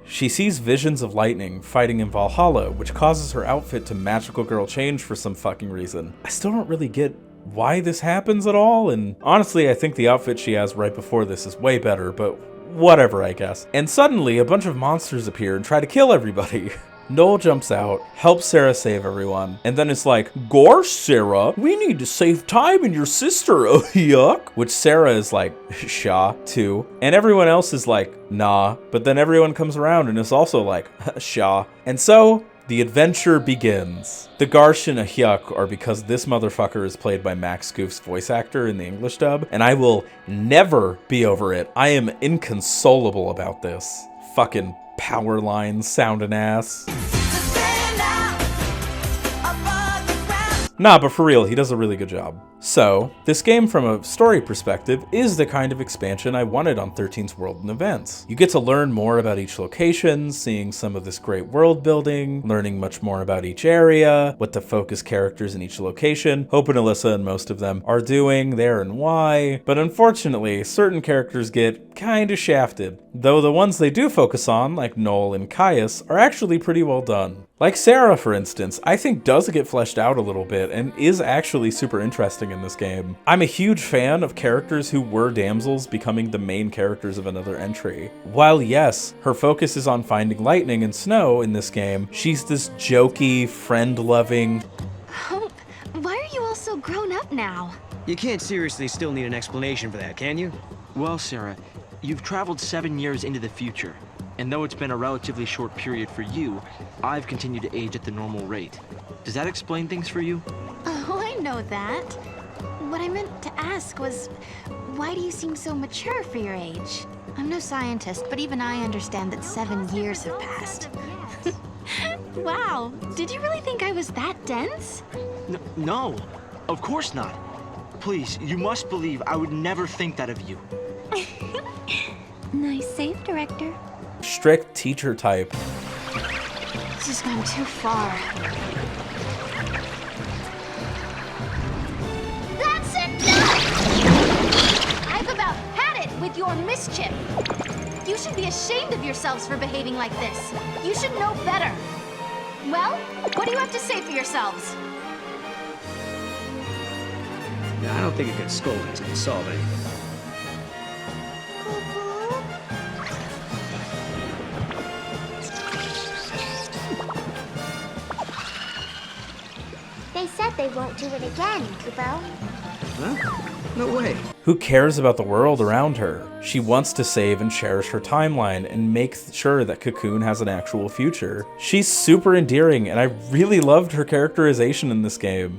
She sees visions of Lightning fighting in Valhalla, which causes her outfit to magical girl change for some fucking reason. I still don't really get why this happens at all, and honestly I think the outfit she has right before this is way better, but whatever I guess. And suddenly a bunch of monsters appear and try to kill everybody. Noel jumps out, helps Sarah save everyone, and then it's like, "Gosh, Sarah, we need to save time and your sister, oh yuck." Which Sarah is like, "Sha," too. And everyone else is like, "Nah." But then everyone comes around and is also like, "Sha." And so, the adventure begins. The Garsh and Ahyuk are because this motherfucker is played by Max Goof's voice actor in the English dub, and I will never be over it. I am inconsolable about this. Fucking power lines sounding ass. Nah, but for real, he does a really good job. So, this game from a story perspective is the kind of expansion I wanted on 13's World and Events. You get to learn more about each location, seeing some of this great world building, learning much more about each area, what the focus characters in each location, Hope and Alyssa and most of them are doing there and why, but unfortunately, certain characters get kinda shafted, though the ones they do focus on, like Noel and Caius, are actually pretty well done. Like Sarah, for instance, I think does get fleshed out a little bit and is actually super interesting in this game. I'm a huge fan of characters who were damsels becoming the main characters of another entry. While yes, her focus is on finding lightning and snow in this game, she's this jokey, friend-loving... Hope, why are you all so grown up now? You can't seriously still need an explanation for that, can you? Well, Sarah, you've traveled 7 years into the future. And though it's been a relatively short period for you, I've continued to age at the normal rate. Does that explain things for you? Oh, I know that. What I meant to ask was, why do you seem so mature for your age? I'm no scientist, but even I understand that 7 years have passed. Wow, did you really think I was that dense? No, of course not. Please, you must believe I would never think that of you. Nice save, Director. Strict teacher type. This has gone too far. That's enough! I've about had it with your mischief. You should be ashamed of yourselves for behaving like this. You should know better. Well, what do you have to say for yourselves? I don't think a good scolding's gonna solve anything. They said they won't do it again, Kubo. Huh? No way. Who cares about the world around her? She wants to save and cherish her timeline and make sure that Cocoon has an actual future. She's super endearing, and I really loved her characterization in this game.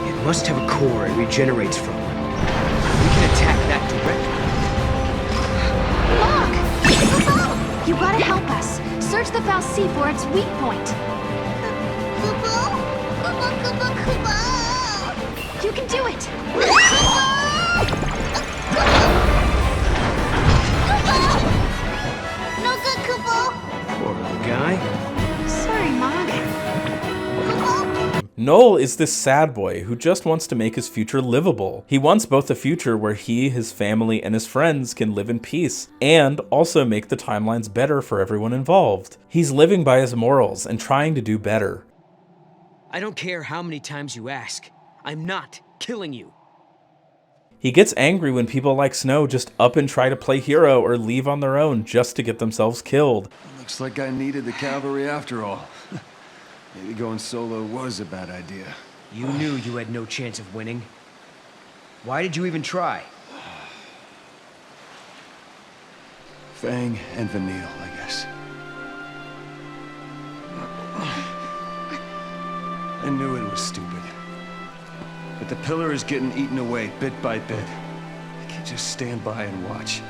It must have a core it regenerates from. We can attack that directly. Look! You gotta help us. Search the Fal'Cie for its weak point. Kubo? Kubo, Kubo, Kubo! You can do it! No good, Kubo! Poor little guy. Sorry, Mog. Noel is this sad boy who just wants to make his future livable. He wants both a future where he, his family, and his friends can live in peace, and also make the timelines better for everyone involved. He's living by his morals and trying to do better. I don't care how many times you ask. I'm not killing you. He gets angry when people like Snow just up and try to play hero or leave on their own just to get themselves killed. Looks like I needed the cavalry after all. Maybe going solo was a bad idea. You knew you had no chance of winning. Why did you even try? Fang and Vanille, I guess. I knew it was stupid. But the pillar is getting eaten away bit by bit. I can't just stand by and watch.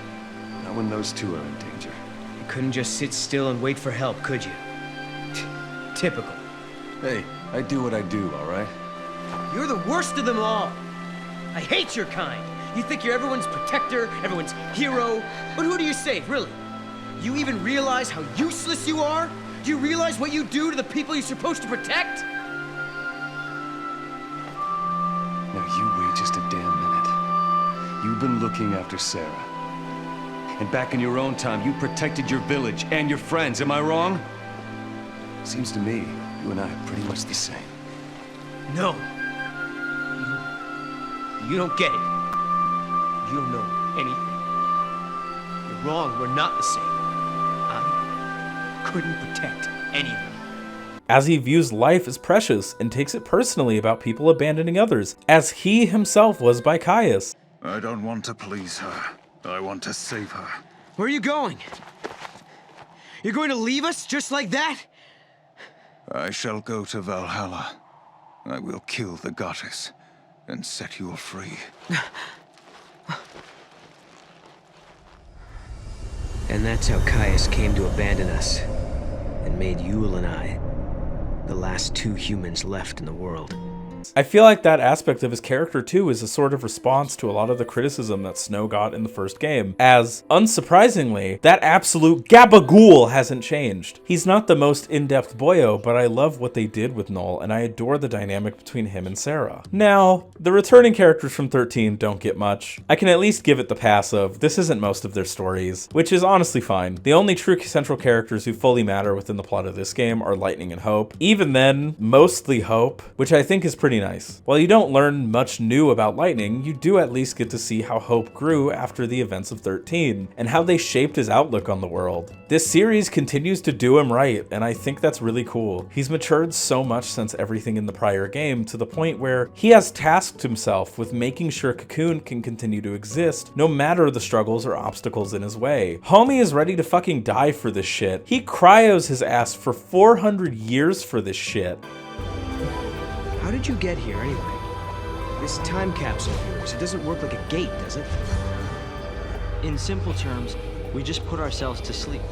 Not when those two are in danger. You couldn't just sit still and wait for help, could you? Typical. Hey, I do what I do, all right? You're the worst of them all. I hate your kind. You think you're everyone's protector, everyone's hero, but who do you save, really? You even realize how useless you are? Do you realize what you do to the people you're supposed to protect? Now you wait just a damn minute. You've been looking after Sarah. And back in your own time, you protected your village and your friends, am I wrong? Seems to me, you and I are pretty much the same. No. You don't get it. You don't know anything. You're wrong, we're not the same. I couldn't protect anyone. As he views life as precious and takes it personally about people abandoning others, as he himself was by Caius. I don't want to please her. I want to save her. Where are you going? You're going to leave us just like that? I shall go to Valhalla. I will kill the goddess and set you free. And that's how Caius came to abandon us and made Yule and I The last 2 humans left in the world. I feel like that aspect of his character too is a sort of response to a lot of the criticism that Snow got in the first game, as, unsurprisingly, that absolute gabagool hasn't changed. He's not the most in-depth boyo, but I love what they did with Noel, and I adore the dynamic between him and Sarah. Now, the returning characters from 13 don't get much. I can at least give it the pass of, this isn't most of their stories, which is honestly fine. The only true central characters who fully matter within the plot of this game are Lightning and Hope. Even then, mostly Hope, which I think is pretty nice. While you don't learn much new about Lightning, you do at least get to see how Hope grew after the events of 13, and how they shaped his outlook on the world. This series continues to do him right, and I think that's really cool. He's matured so much since everything in the prior game, to the point where he has tasked himself with making sure Cocoon can continue to exist, no matter the struggles or obstacles in his way. Homie is ready to fucking die for this shit. He cryos his ass for 400 years for this shit. How did you get here anyway? This time capsule of yours, it doesn't work like a gate, does it? In simple terms, we just put ourselves to sleep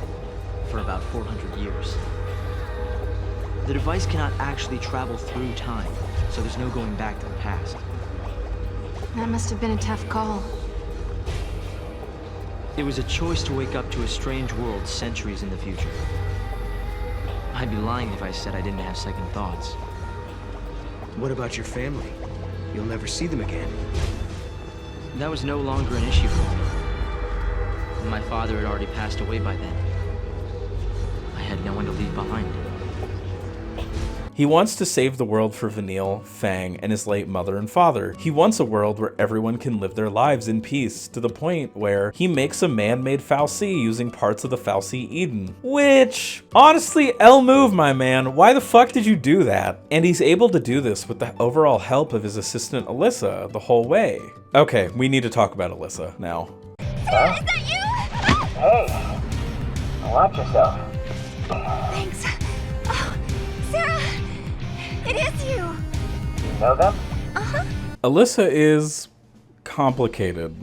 for about 400 years. The device cannot actually travel through time, so there's no going back to the past. That must have been a tough call. It was a choice to wake up to a strange world centuries in the future. I'd be lying if I said I didn't have second thoughts. What about your family? You'll never see them again. That was no longer an issue for me. My father had already passed away by then. I had no one to leave behind. He wants to save the world for Vanille, Fang, and his late mother and father. He wants a world where everyone can live their lives in peace, to the point where he makes a man-made fal'Cie using parts of the fal'Cie Eden. Which, honestly, L move, my man. Why the fuck did you do that? And he's able to do this with the overall help of his assistant Alyssa the whole way. Okay, we need to talk about Alyssa now. Sarah, is that you? Hey, watch yourself. Thanks. Oh, Sarah, it is you. You know them? Uh-huh. Alyssa is complicated.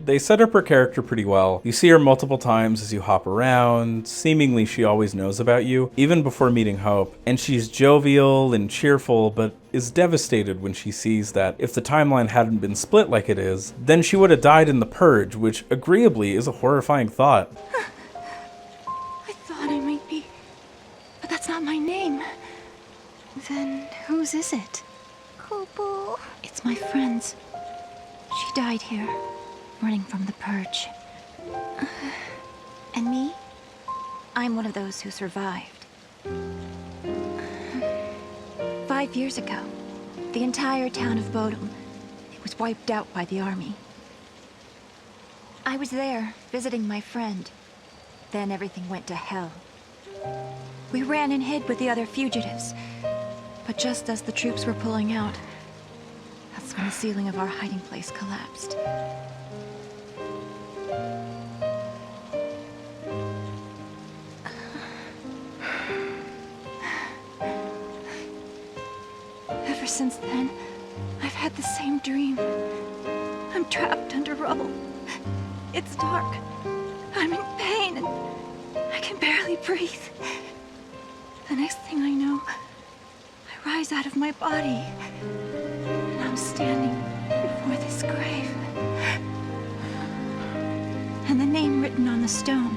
They set up her character pretty well. You see her multiple times as you hop around. Seemingly she always knows about you, even before meeting Hope. And she's jovial and cheerful, but is devastated when she sees that if the timeline hadn't been split like it is, then she would have died in the Purge, which agreeably is a horrifying thought. I thought I might be, but that's not my name. Then whose is it? Kubo. It's my friend's. She died here, running from the Purge. And me? I'm one of those who survived. 5 years ago, the entire town of BODHUM, it was wiped out by the army. I was there, visiting my friend. Then everything went to hell. We ran and hid with the other fugitives. But just as the troops were pulling out, that's when the ceiling of our hiding place collapsed. Ever since then, I've had the same dream. I'm trapped under rubble. It's dark. I'm in pain and I can barely breathe. The next thing I know, I rise out of my body and I'm standing before this grave. And the name written on the stone,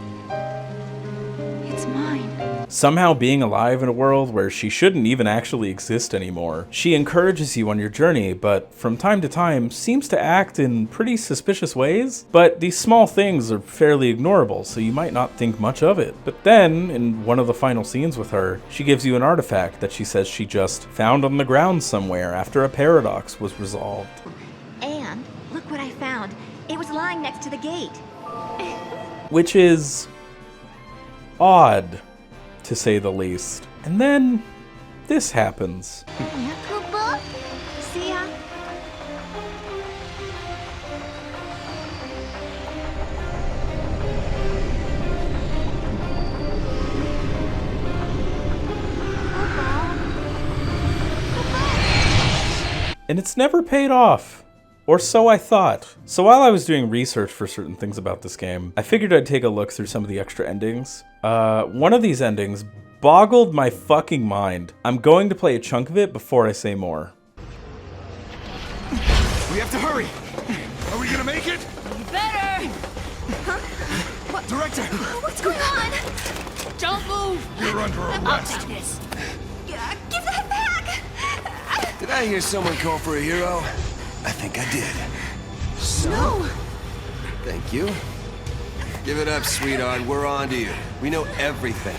it's mine. Somehow being alive in a world where she shouldn't even actually exist anymore. She encourages you on your journey, but from time to time seems to act in pretty suspicious ways. But these small things are fairly ignorable, so you might not think much of it. But then, in one of the final scenes with her, she gives you an artifact that she says she just found on the ground somewhere after a paradox was resolved. And look what I found. It was lying next to the gate. Which is odd, to say the least. And then this happens. Kubo? See ya. And it's never paid off. Or so I thought. So while I was doing research for certain things about this game, I figured I'd take a look through some of the extra endings. One of these endings boggled my fucking mind. I'm going to play a chunk of it before I say more. We have to hurry. Are we gonna make it? You better! Huh? What? Director! What's going on? Don't move! You're under I'll arrest. take this. Give that back! Did I hear someone call for a hero? I think I did. No! Thank you. Give it up, sweetheart. We're on to you. We know everything.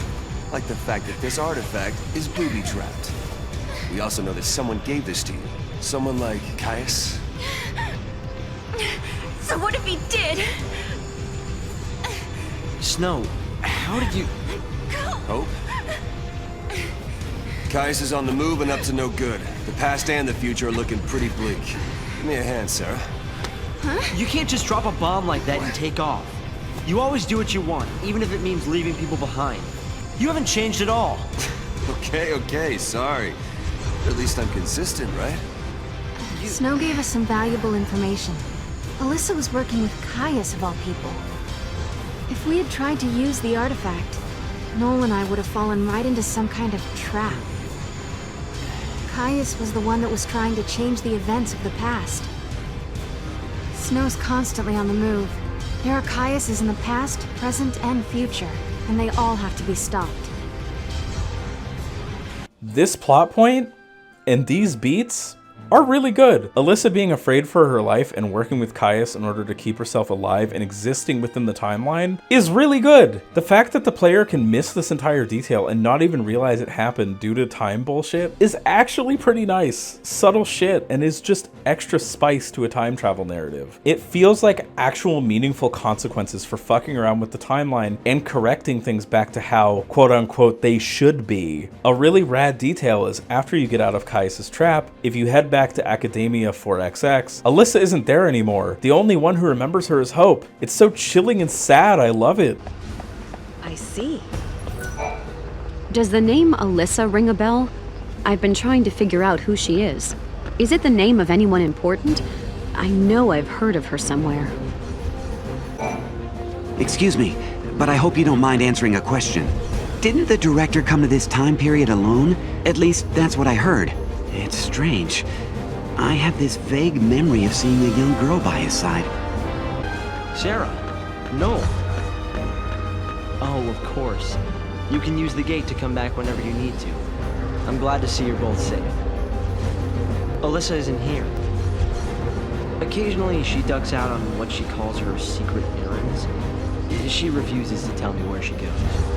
Like the fact that this artifact is booby-trapped. We also know that someone gave this to you. Someone like Caius. So what if he did? Snow, how did you... Hope? Caius is on the move and up to no good. The past and the future are looking pretty bleak. Give me a hand, Sarah. Huh? You can't just drop a bomb like that and take off. You always do what you want, even if it means leaving people behind. You haven't changed at all. Okay, sorry. At least I'm consistent, right? Snow gave us some valuable information. Alyssa was working with Caius of all people. If we had tried to use the artifact, Noel and I would have fallen right into some kind of trap. Caius was the one that was trying to change the events of the past. Snow's constantly on the move. There are Caiuses in the past, present, and future, and they all have to be stopped. This plot point and these beats are really good. Alyssa being afraid for her life and working with Caius in order to keep herself alive and existing within the timeline is really good. The fact that the player can miss this entire detail and not even realize it happened due to time bullshit is actually pretty nice. Subtle shit, and is just extra spice to a time travel narrative. It feels like actual meaningful consequences for fucking around with the timeline and correcting things back to how, quote unquote, they should be. A really rad detail is after you get out of Caius's trap, if you head back to Academia 4XX, Alyssa isn't there anymore. The only one who remembers her is Hope. It's so chilling and sad, I love it. I see. Does the name Alyssa ring a bell? I've been trying to figure out who she is. Is it the name of anyone important? I know I've heard of her somewhere. Excuse me, but I hope you don't mind answering a question. Didn't the director come to this time period alone? At least, that's what I heard. It's strange. I have this vague memory of seeing a young girl by his side. Sarah, no. Oh, of course. You can use the gate to come back whenever you need to. I'm glad to see you're both safe. Alyssa isn't here. Occasionally, she ducks out on what she calls her secret errands. She refuses to tell me where she goes.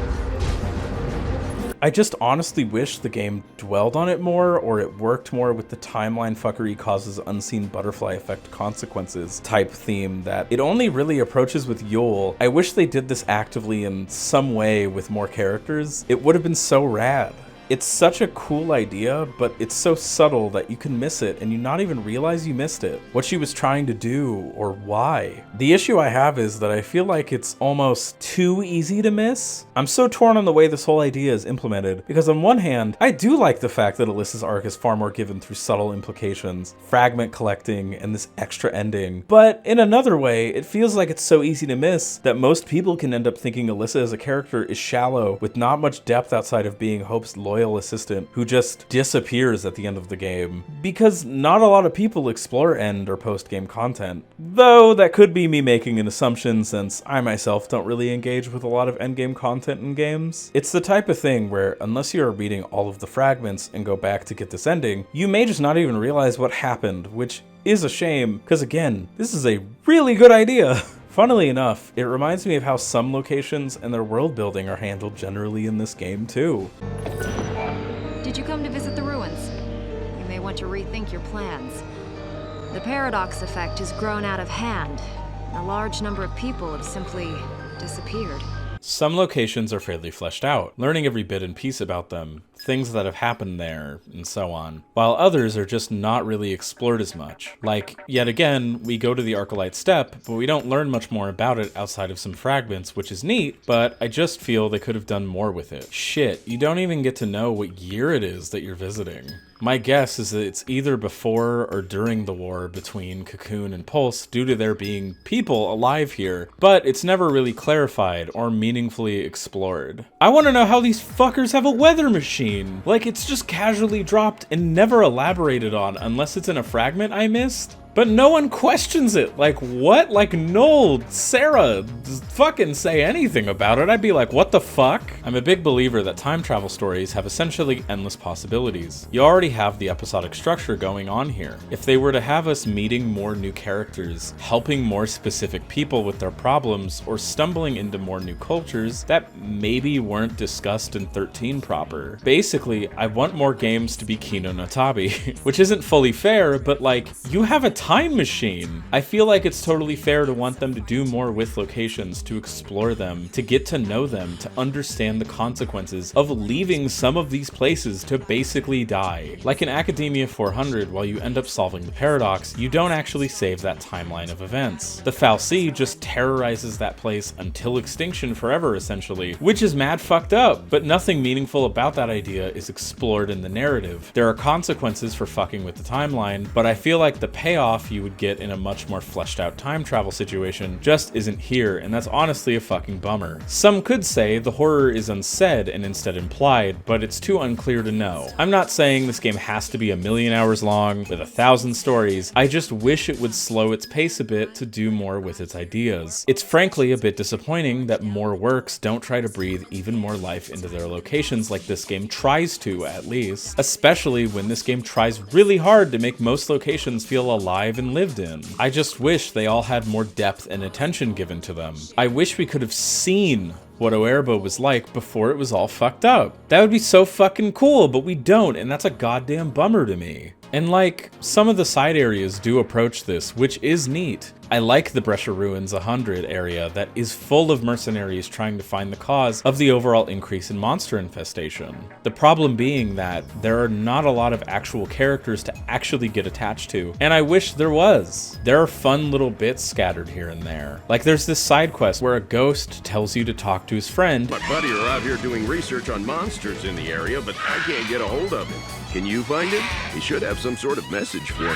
I just honestly wish the game dwelled on it more, or it worked more with the timeline fuckery causes unseen butterfly effect consequences type theme that it only really approaches with Yule. I wish they did this actively in some way with more characters. It would have been so rad. It's such a cool idea, but it's so subtle that you can miss it and you not even realize you missed it. What she was trying to do or why. The issue I have is that I feel like it's almost too easy to miss. I'm so torn on the way this whole idea is implemented because on one hand, I do like the fact that Alyssa's arc is far more given through subtle implications, fragment collecting, and this extra ending. But in another way, it feels like it's so easy to miss that most people can end up thinking Alyssa as a character is shallow with not much depth outside of being Hope's loyal assistant who just disappears at the end of the game, because not a lot of people explore end or post-game content. Though that could be me making an assumption since I myself don't really engage with a lot of endgame content in games. It's the type of thing where unless you are reading all of the fragments and go back to get this ending, you may just not even realize what happened, which is a shame, because again, this is a really good idea. Funnily enough, it reminds me of how some locations and their world building are handled generally in this game too. Did you come to visit the ruins? You may want to rethink your plans. The paradox effect has grown out of hand. A large number of people have simply disappeared. Some locations are fairly fleshed out, learning every bit and piece about them, things that have happened there, and so on, while others are just not really explored as much. Like, yet again, we go to the Arcalite Steppe, but we don't learn much more about it outside of some fragments, which is neat, but I just feel they could have done more with it. Shit, you don't even get to know what year it is that you're visiting. My guess is that it's either before or during the war between Cocoon and Pulse due to there being people alive here, but it's never really clarified or meaningfully explored. I want to know how these fuckers have a weather machine. Like, it's just casually dropped and never elaborated on unless it's in a fragment I missed. But no one questions it. Like, what? Like, Noel, Sarah, fucking say anything about it. I'd be like, what the fuck? I'm a big believer that time travel stories have essentially endless possibilities. You already have the episodic structure going on here. If they were to have us meeting more new characters, helping more specific people with their problems, or stumbling into more new cultures that maybe weren't discussed in 13 proper. Basically, I want more games to be Kino No Tabi, which isn't fully fair, but like, you have a time machine. I feel like it's totally fair to want them to do more with locations, to explore them, to get to know them, to understand the consequences of leaving some of these places to basically die. Like in Academia 400, while you end up solving the paradox, you don't actually save that timeline of events. The fal'Cie just terrorizes that place until extinction forever, essentially, which is mad fucked up, but nothing meaningful about that idea is explored in the narrative. There are consequences for fucking with the timeline, but I feel like the payoff you would get in a much more fleshed out time travel situation just isn't here, and that's honestly a fucking bummer. Some could say the horror is unsaid and instead implied, but it's too unclear to know. I'm not saying this game has to be 1,000,000 hours long with 1,000 stories, I just wish it would slow its pace a bit to do more with its ideas. It's frankly a bit disappointing that more works don't try to breathe even more life into their locations like this game tries to, at least, especially when this game tries really hard to make most locations feel alive and lived in. I just wish they all had more depth and attention given to them. I wish we could have seen what Oerbo was like before it was all fucked up. That would be so fucking cool, but we don't, and that's a goddamn bummer to me. And like, some of the side areas do approach this, which is neat. I like the Brescia Ruins 100 area that is full of mercenaries trying to find the cause of the overall increase in monster infestation. The problem being that there are not a lot of actual characters to actually get attached to, and I wish there was. There are fun little bits scattered here and there. Like there's this side quest where a ghost tells you to talk to his friend. My buddy are out here doing research on monsters in the area, but I can't get a hold of him. Can you find him? He should have some sort of message for me.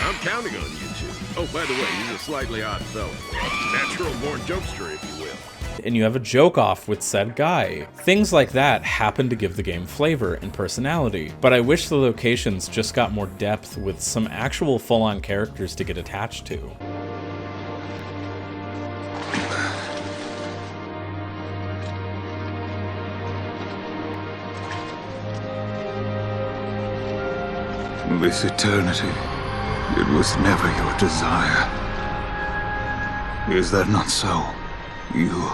I'm counting on you two. Oh, by the way, he's a slightly odd fellow. Natural-born jokester, if you will. And you have a joke off with said guy. Things like that happen to give the game flavor and personality, but I wish the locations just got more depth with some actual full-on characters to get attached to. This eternity, it was never your desire. Is that not so? You...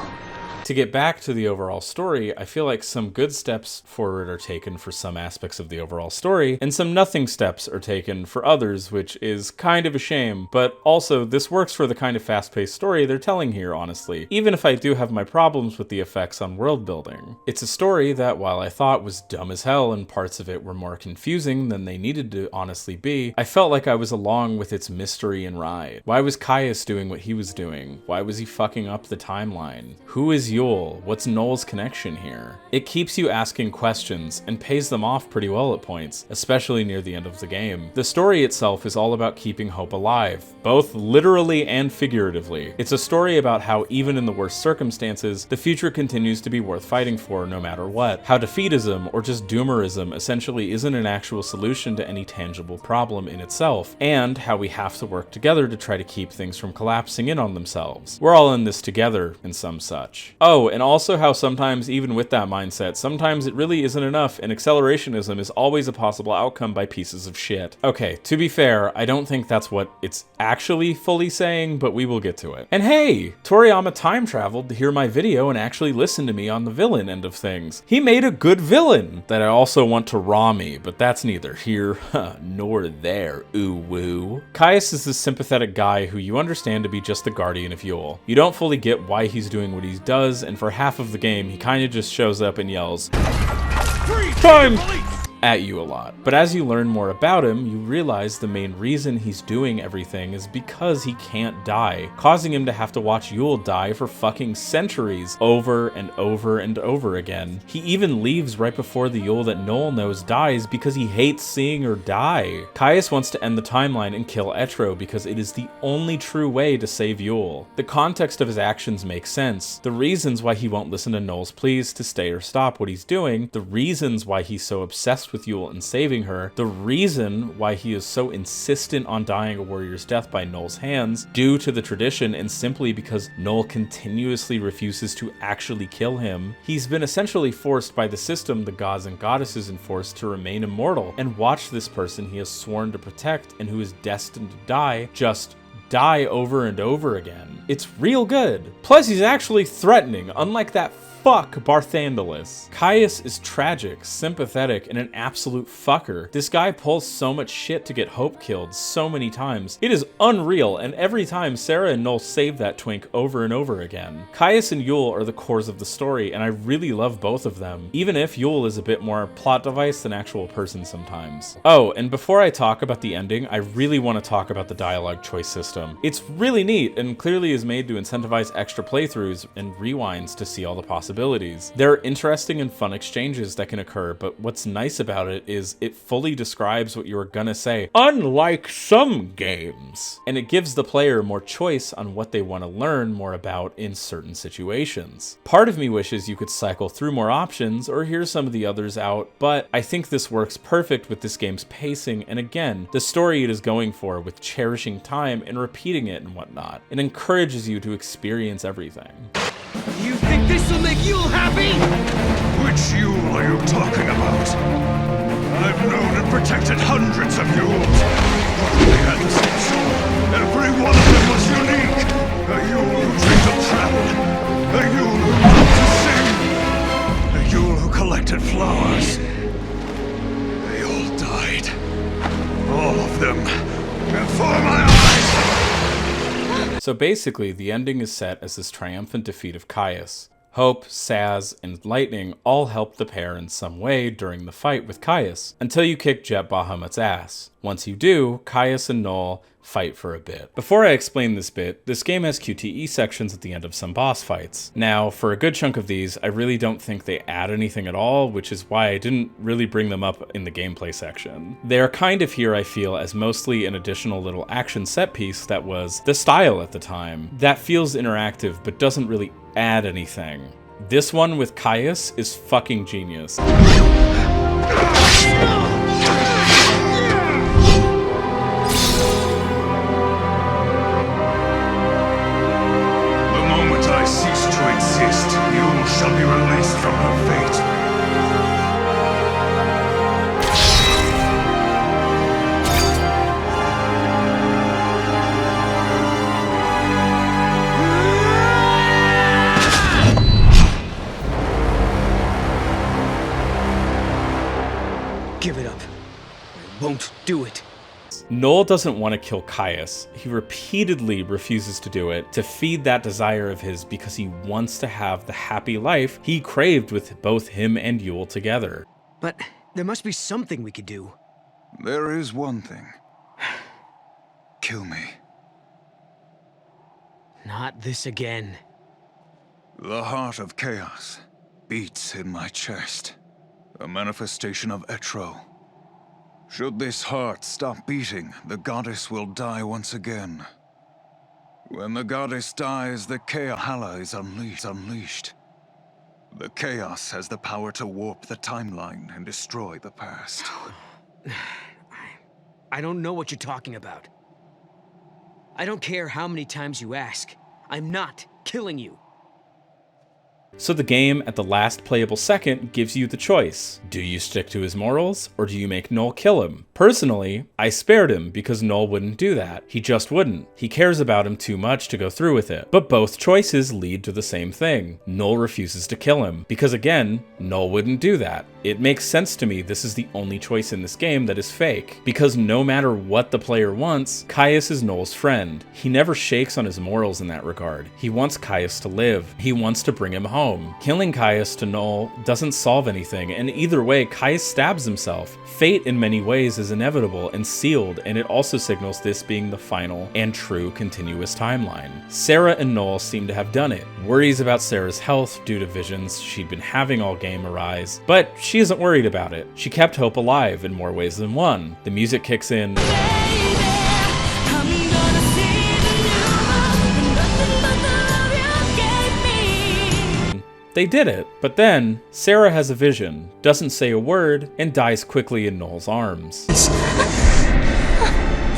To get back to the overall story, I feel like some good steps forward are taken for some aspects of the overall story, and some nothing steps are taken for others, which is kind of a shame, but also this works for the kind of fast-paced story they're telling here, honestly, even if I do have my problems with the effects on world building. It's a story that, while I thought was dumb as hell and parts of it were more confusing than they needed to honestly be, I felt like I was along with its mystery and ride. Why was Caius doing what he was doing? Why was he fucking up the timeline? Who is Yule? What's Noel's connection here? It keeps you asking questions and pays them off pretty well at points, especially near the end of the game. The story itself is all about keeping hope alive, both literally and figuratively. It's a story about how even in the worst circumstances, the future continues to be worth fighting for no matter what. How defeatism, or just doomerism, essentially isn't an actual solution to any tangible problem in itself, and how we have to work together to try to keep things from collapsing in on themselves. We're all in this together, and some such. Oh, and also how sometimes, even with that mindset, sometimes it really isn't enough, and accelerationism is always a possible outcome by pieces of shit. Okay, to be fair, I don't think that's what it's actually fully saying, but we will get to it. And hey, Toriyama time traveled to hear my video and actually listen to me on the villain end of things. He made a good villain that I also want to raw me, but that's neither here nor there, ooh woo. Caius is this sympathetic guy who you understand to be just the guardian of Yule. You don't fully get why he's doing what he does, and for half of the game, he kinda just shows up and yells, "Time!" at you a lot. But as you learn more about him, you realize the main reason he's doing everything is because he can't die, causing him to have to watch Yule die for fucking centuries over and over and over again. He even leaves right before the Yule that Noel knows dies because he hates seeing her die. Caius wants to end the timeline and kill Etro because it is the only true way to save Yule. The context of his actions makes sense. The reasons why he won't listen to Noel's pleas to stay or stop what he's doing, the reasons why he's so obsessed with Yule and saving her, the reason why he is so insistent on dying a warrior's death by Noel's hands, due to the tradition and simply because Noel continuously refuses to actually kill him. He's been essentially forced by the system the gods and goddesses enforce to remain immortal and watch this person he has sworn to protect and who is destined to die just die over and over again. It's real good. Plus he's actually threatening, unlike that fuck Barthandelus. Caius is tragic, sympathetic, and an absolute fucker. This guy pulls so much shit to get Hope killed so many times. It is unreal, and every time Sarah and Noel save that twink over and over again. Caius and Yule are the cores of the story, and I really love both of them, even if Yule is a bit more plot device than actual person sometimes. Oh, and before I talk about the ending, I really want to talk about the dialogue choice system. It's really neat, and clearly is made to incentivize extra playthroughs and rewinds to see all the possibilities. There are interesting and fun exchanges that can occur, but what's nice about it is it fully describes what you were gonna say, unlike some games. And it gives the player more choice on what they want to learn more about in certain situations. Part of me wishes you could cycle through more options or hear some of the others out, but I think this works perfect with this game's pacing and again, the story it is going for with cherishing time and repeating it and whatnot. It encourages you to experience everything. You think this will make Yule happy? Which Yule are you talking about? I've known and protected hundreds of Yules. They had the same soul. Every one of them was unique. A Yule who dreamed of travel. A Yule who loved to sing. A Yule who collected flowers. They all died. All of them. Before my eyes! So basically, the ending is set as this triumphant defeat of Caius. Hope, Sazh, and Lightning all help the pair in some way during the fight with Caius, until you kick Jet Bahamut's ass. Once you do, Caius and Noel fight for a bit. Before I explain this bit, this game has QTE sections at the end of some boss fights. Now, for a good chunk of these, I really don't think they add anything at all, which is why I didn't really bring them up in the gameplay section. They are kind of here, I feel, as mostly an additional little action set piece that was the style at the time. That feels interactive, but doesn't really add anything. This one with Caius is fucking genius. Yule shall be released from her fate. Give it up. I won't do it. Noel doesn't want to kill Caius. He repeatedly refuses to do it to feed that desire of his because he wants to have the happy life he craved with both him and Yule together. But there must be something we could do. There is one thing. Kill me. Not this again. The heart of chaos beats in my chest. A manifestation of Etro. Should this heart stop beating, the goddess will die once again. When the goddess dies, the Chaos is unleashed. The chaos has the power to warp the timeline and destroy the past. I don't know what you're talking about. I don't care how many times you ask. I'm not killing you. So the game, at the last playable second, gives you the choice. Do you stick to his morals, or do you make Noel kill him? Personally, I spared him because Noel wouldn't do that. He just wouldn't. He cares about him too much to go through with it. But both choices lead to the same thing. Noel refuses to kill him, because again, Noel wouldn't do that. It makes sense to me this is the only choice in this game that is fake, because no matter what the player wants, Caius is Noel's friend. He never shakes on his morals in that regard. He wants Caius to live. He wants to bring him home. Killing Caius to Noel doesn't solve anything, and either way, Caius stabs himself. Fate in many ways is inevitable and sealed, and it also signals this being the final and true continuous timeline. Sarah and Noel seem to have done it. Worries about Sarah's health due to visions she'd been having all game arise, but she isn't worried about it. She kept hope alive in more ways than one. The music kicks in. They did it, but then Sarah has a vision, doesn't say a word, and dies quickly in Noel's arms.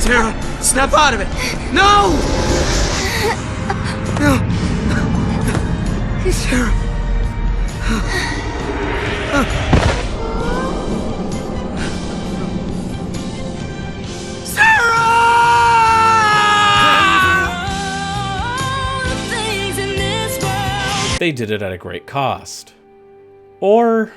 Sarah, snap out of it! No! No! Sarah! They did it at a great cost. Or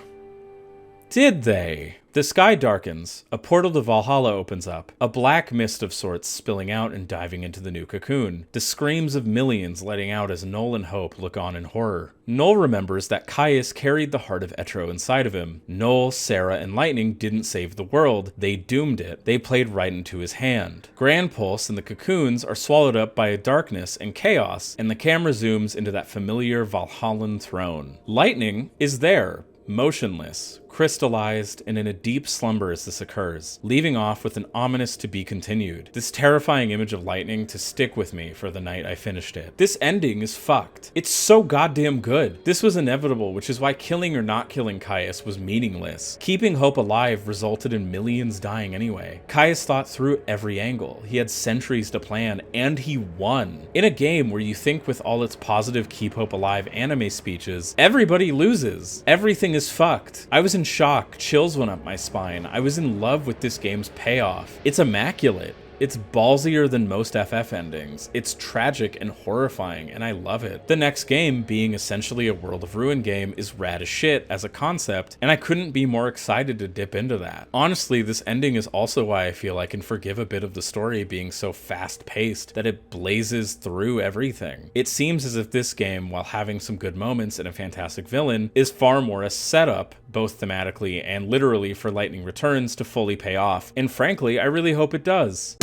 did they? The sky darkens, a portal to Valhalla opens up, a black mist of sorts spilling out and diving into the new cocoon, the screams of millions letting out as Noel and Hope look on in horror. Noel remembers that Caius carried the heart of Etro inside of him. Noel, Sarah, and Lightning didn't save the world, they doomed it. They played right into his hand. Grand Pulse and the cocoons are swallowed up by darkness and chaos, and the camera zooms into that familiar Valhallan throne. Lightning is there, motionless, crystallized, and in a deep slumber as this occurs, leaving off with an ominous to be continued. This terrifying image of Lightning to stick with me for the night I finished it. This ending is fucked. It's so goddamn good. This was inevitable, which is why killing or not killing Caius was meaningless. Keeping Hope alive resulted in millions dying anyway. Caius thought through every angle. He had centuries to plan, and he won. In a game where you think with all its positive keep Hope alive anime speeches, everybody loses. Everything is fucked. I was in shock, chills went up my spine. I was in love with this game's payoff. It's immaculate. It's ballsier than most FF endings. It's tragic and horrifying, and I love it. The next game, being essentially a World of Ruin game, is rad as shit as a concept, and I couldn't be more excited to dip into that. Honestly, this ending is also why I feel I can forgive a bit of the story being so fast-paced that it blazes through everything. It seems as if this game, while having some good moments and a fantastic villain, is far more a setup, both thematically and literally, for Lightning Returns to fully pay off, and frankly, I really hope it does.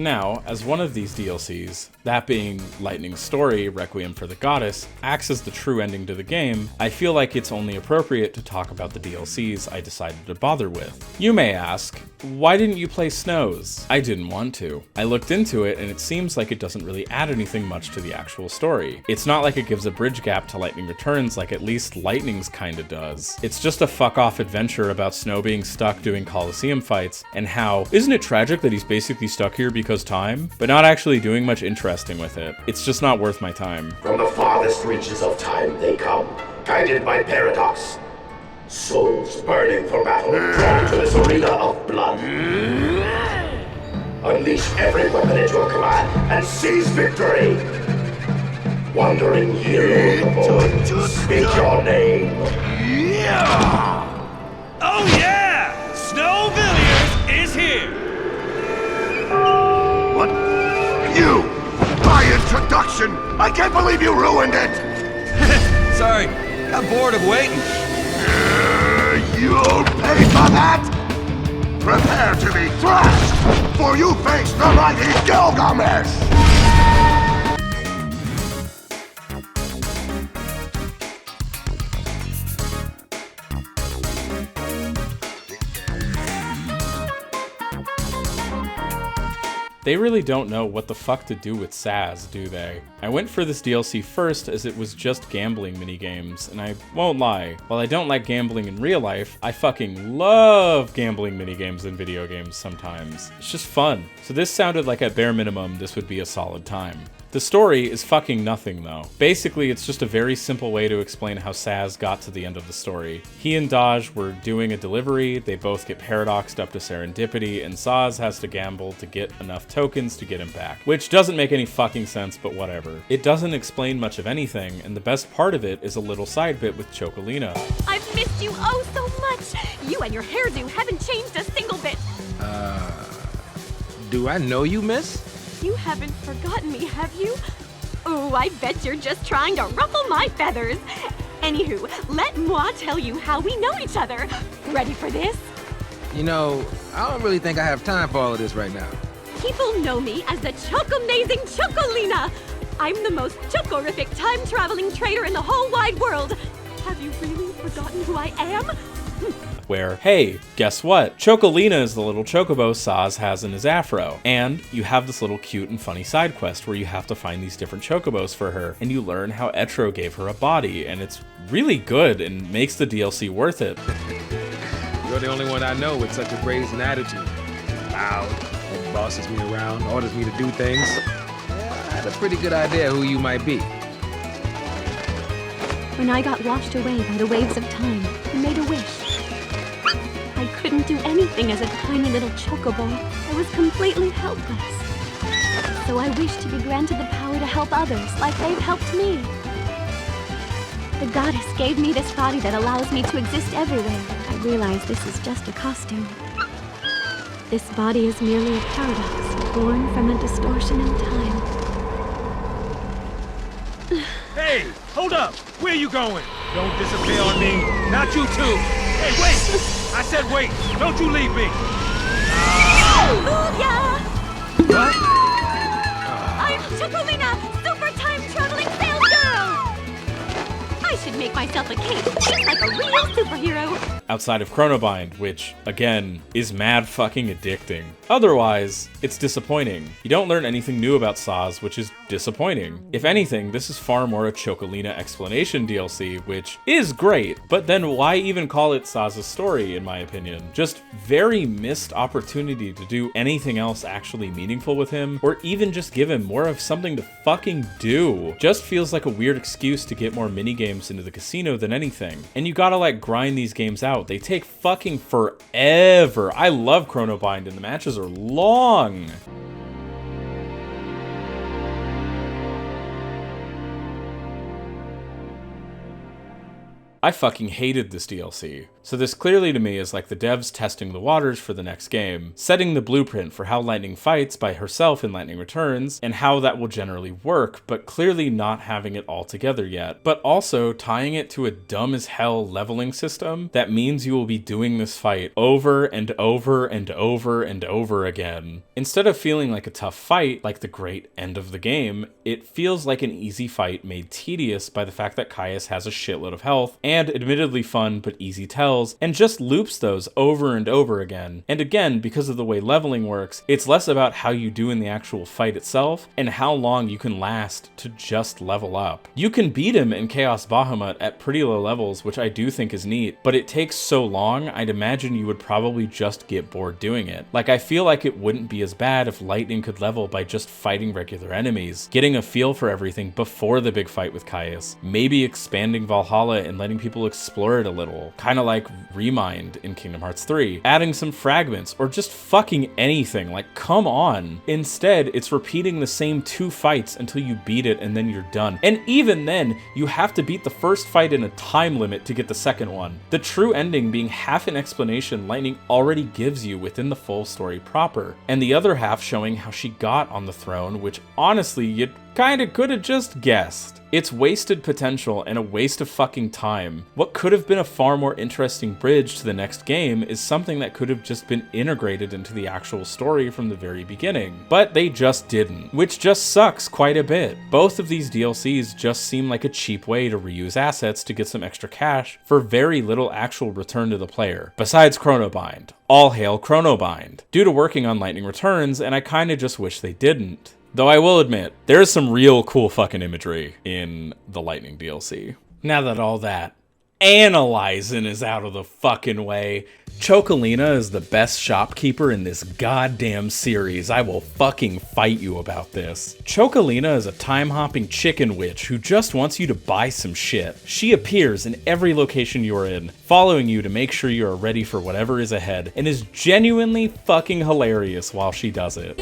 Now, as one of these DLCs, that being Lightning's story, Requiem for the Goddess, acts as the true ending to the game, I feel like it's only appropriate to talk about the DLCs I decided to bother with. You may ask, why didn't you play Snows? I didn't want to. I looked into it and it seems like it doesn't really add anything much to the actual story. It's not like it gives a bridge gap to Lightning Returns like at least Lightning's kinda does. It's just a fuck-off adventure about Snow being stuck doing Coliseum fights and how, isn't it tragic that he's basically stuck here because time, but not actually doing much interesting with it. It's just not worth my time. From the farthest reaches of time they come, guided by paradox. Souls burning for battle, drawn to this arena of blood. Unleash every weapon at your command and seize victory! Wandering hero of the void, speak your name. Oh yeah! Snow Villiers is here! What? You! My introduction! I can't believe you ruined it! Sorry, got bored of waiting. You'll pay for that! Prepare to be thrashed, for you face the mighty Gilgamesh! They really don't know what the fuck to do with Sazh, do they? I went for this DLC first as it was just gambling minigames, and I won't lie, while I don't like gambling in real life, I fucking love gambling minigames in video games sometimes. It's just fun. So this sounded like at bare minimum this would be a solid time. The story is fucking nothing though. Basically, it's just a very simple way to explain how Sazh got to the end of the story. He and Dodge were doing a delivery, they both get paradoxed up to serendipity, and Sazh has to gamble to get enough tokens to get him back. Which doesn't make any fucking sense, but whatever. It doesn't explain much of anything, and the best part of it is a little side bit with CHOCO-LINA. I've missed you oh so much! You and your hairdo haven't changed a single bit! Do I know you, miss? You haven't forgotten me, have you? Oh, I bet you're just trying to ruffle my feathers. Anywho, let moi tell you how we know each other. Ready for this? You know, I don't really think I have time for all of this right now. People know me as the Choco-Amazing CHOCO-LINA. I'm the most chocorific time-traveling trader in the whole wide world. Have you really forgotten who I am? Where, hey, guess what? CHOCO-LINA is the little chocobo Sazh has in his afro. And you have this little cute and funny side quest where you have to find these different chocobos for her, and you learn how Etro gave her a body, and it's really good and makes the DLC worth it. You're the only one I know with such a brazen attitude. Loud, that bosses me around, orders me to do things. Yeah, I had a pretty good idea who you might be. When I got washed away by the waves of time, I made a wish. I couldn't do anything as a tiny little chocobo. I was completely helpless. So I wished to be granted the power to help others like they've helped me. The goddess gave me this body that allows me to exist everywhere. I realize this is just a costume. This body is merely a paradox, born from a distortion in time. Hey, hold up! Where you going? Don't disappear on me. Not you too. Hey, wait! I said wait! Don't you leave me! Booyah! What? I'm CHOCO-LINA, super time-traveling sales girl! I should make myself a cape, just like a real superhero. Outside of Chronobind, which, again, is mad fucking addicting. Otherwise, it's disappointing. You don't learn anything new about Sazh, which is disappointing. If anything, this is far more a CHOCO-LINA explanation DLC, which is great, but then why even call it Sazh's story, in my opinion? Just very missed opportunity to do anything else actually meaningful with him, or even just give him more of something to fucking do. Just feels like a weird excuse to get more minigames into the casino than anything. And you gotta like grind these games out. They take fucking forever. I love Chronobind and the matches are long. I fucking hated this DLC. So this clearly to me is like the devs testing the waters for the next game, setting the blueprint for how Lightning fights by herself in Lightning Returns, and how that will generally work, but clearly not having it all together yet. But also tying it to a dumb as hell leveling system that means you will be doing this fight over and over and over and over again. Instead of feeling like a tough fight, like the great end of the game, it feels like an easy fight made tedious by the fact that Caius has a shitload of health, and admittedly fun but easy tells, and just loops those over and over again. And again, because of the way leveling works, it's less about how you do in the actual fight itself and how long you can last to just level up. You can beat him in Chaos Bahamut at pretty low levels, which I do think is neat, but it takes so long, I'd imagine you would probably just get bored doing it. Like, I feel like it wouldn't be as bad if Lightning could level by just fighting regular enemies, getting a feel for everything before the big fight with Caius, maybe expanding Valhalla and letting people explore it a little, kind of like Remind in Kingdom Hearts 3, adding some fragments, or just fucking anything, like come on. Instead, it's repeating the same 2 fights until you beat it and then you're done. And even then, you have to beat the first fight in a time limit to get the second one. The true ending being half an explanation Lightning already gives you within the full story proper, and the other half showing how she got on the throne, which honestly, you kinda could have just guessed. It's wasted potential and a waste of fucking time. What could have been a far more interesting bridge to the next game is something that could have just been integrated into the actual story from the very beginning. But they just didn't, which just sucks quite a bit. Both of these DLCs just seem like a cheap way to reuse assets to get some extra cash for very little actual return to the player. Besides Chronobind. All hail Chronobind. Due to working on Lightning Returns, and I kinda just wish they didn't. Though I will admit, there's some real cool fucking imagery in the Lightning DLC. Now that all that Analyzing is out of the fucking way. CHOCO-LINA is the best shopkeeper in this goddamn series. I will fucking fight you about this. CHOCO-LINA is a time-hopping chicken witch who just wants you to buy some shit. She appears in every location you're in, following you to make sure you are ready for whatever is ahead, and is genuinely fucking hilarious while she does it.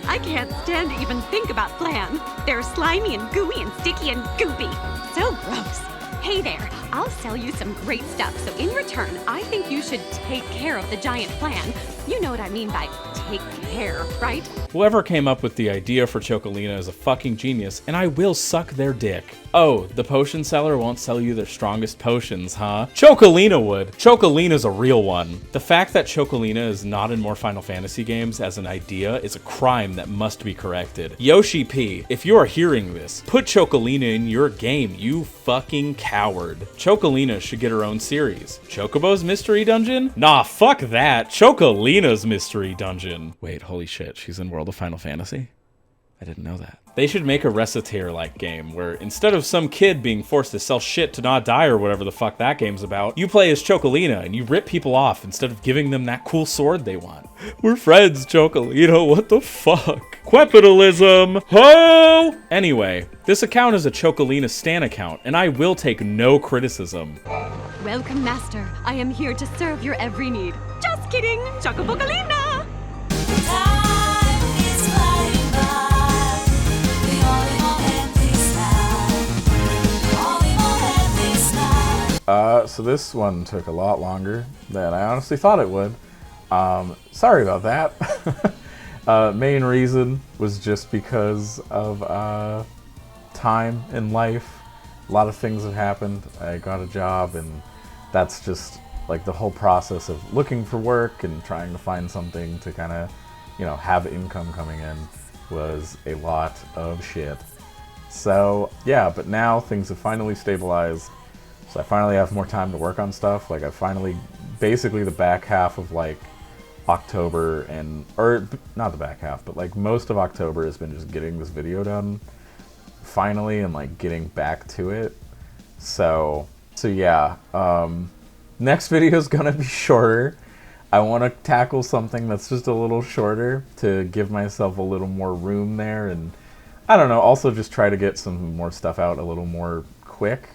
I can't stand to even think about flan. They're slimy and gooey and sticky and goopy. So gross. Hey there, I'll sell you some great stuff, so in return, I think you should take care of the giant flan. You know what I mean by take care, right? Whoever came up with the idea for CHOCO-LINA is a fucking genius, and I will suck their dick. Oh, the potion seller won't sell you their strongest potions, huh? CHOCO-LINA would. CHOCO-LINA's a real one. The fact that CHOCO-LINA is not in more Final Fantasy games as an idea is a crime that must be corrected. Yoshi P, if you are hearing this, put CHOCO-LINA in your game, you fucking coward. CHOCO-LINA should get her own series. Chocobo's Mystery Dungeon? Nah, fuck that. CHOCO-LINA's Mystery Dungeon. Wait, holy shit, she's in World of Final Fantasy? I didn't know that. They should make a recitaire-like game where instead of some kid being forced to sell shit to not die or whatever the fuck that game's about, you play as CHOCO-LINA and you rip people off instead of giving them that cool sword they want. We're friends, CHOCO-LINA, what the fuck? Capitalism! Ho! Anyway, this account is a CHOCO-LINA stan account, and I will take no criticism. Welcome, Master. I am here to serve your every need. Just kidding, CHOCO-BOCO-LINA! So this one took a lot longer than I honestly thought it would. Sorry about that. Main reason was just because of time in life. A lot of things have happened. I got a job, and that's just like the whole process of looking for work and trying to find something to kind of, you know, have income coming in was a lot of shit. So yeah, but now things have finally stabilized. So I finally have more time to work on stuff. Like I finally, basically the back half of like October or not the back half, but like most of October has been just getting this video done finally and like getting back to it. So yeah, next video is gonna be shorter. I want to tackle something that's just a little shorter to give myself a little more room there, and I don't know, also just try to get some more stuff out a little more quick.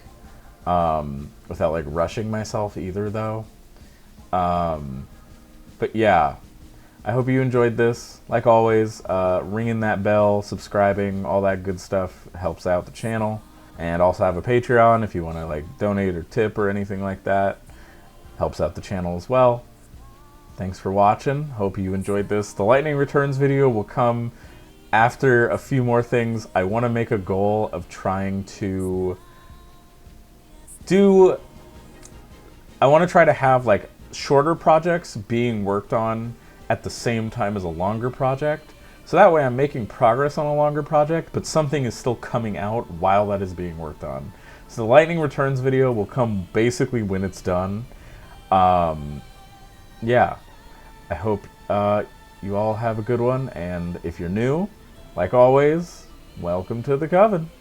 Without like rushing myself either though. But yeah, I hope you enjoyed this. Like always, ringing that bell, subscribing, all that good stuff helps out the channel. And also have a Patreon if you want to like donate or tip or anything like that. Helps out the channel as well. Thanks for watching. Hope you enjoyed this. The Lightning Returns video will come after a few more things. I want to make a goal of trying to I want to try to have like shorter projects being worked on at the same time as a longer project. So that way I'm making progress on a longer project, but something is still coming out while that is being worked on. So the Lightning Returns video will come basically when it's done. Yeah, I hope you all have a good one, and if you're new, like always, welcome to the Coven.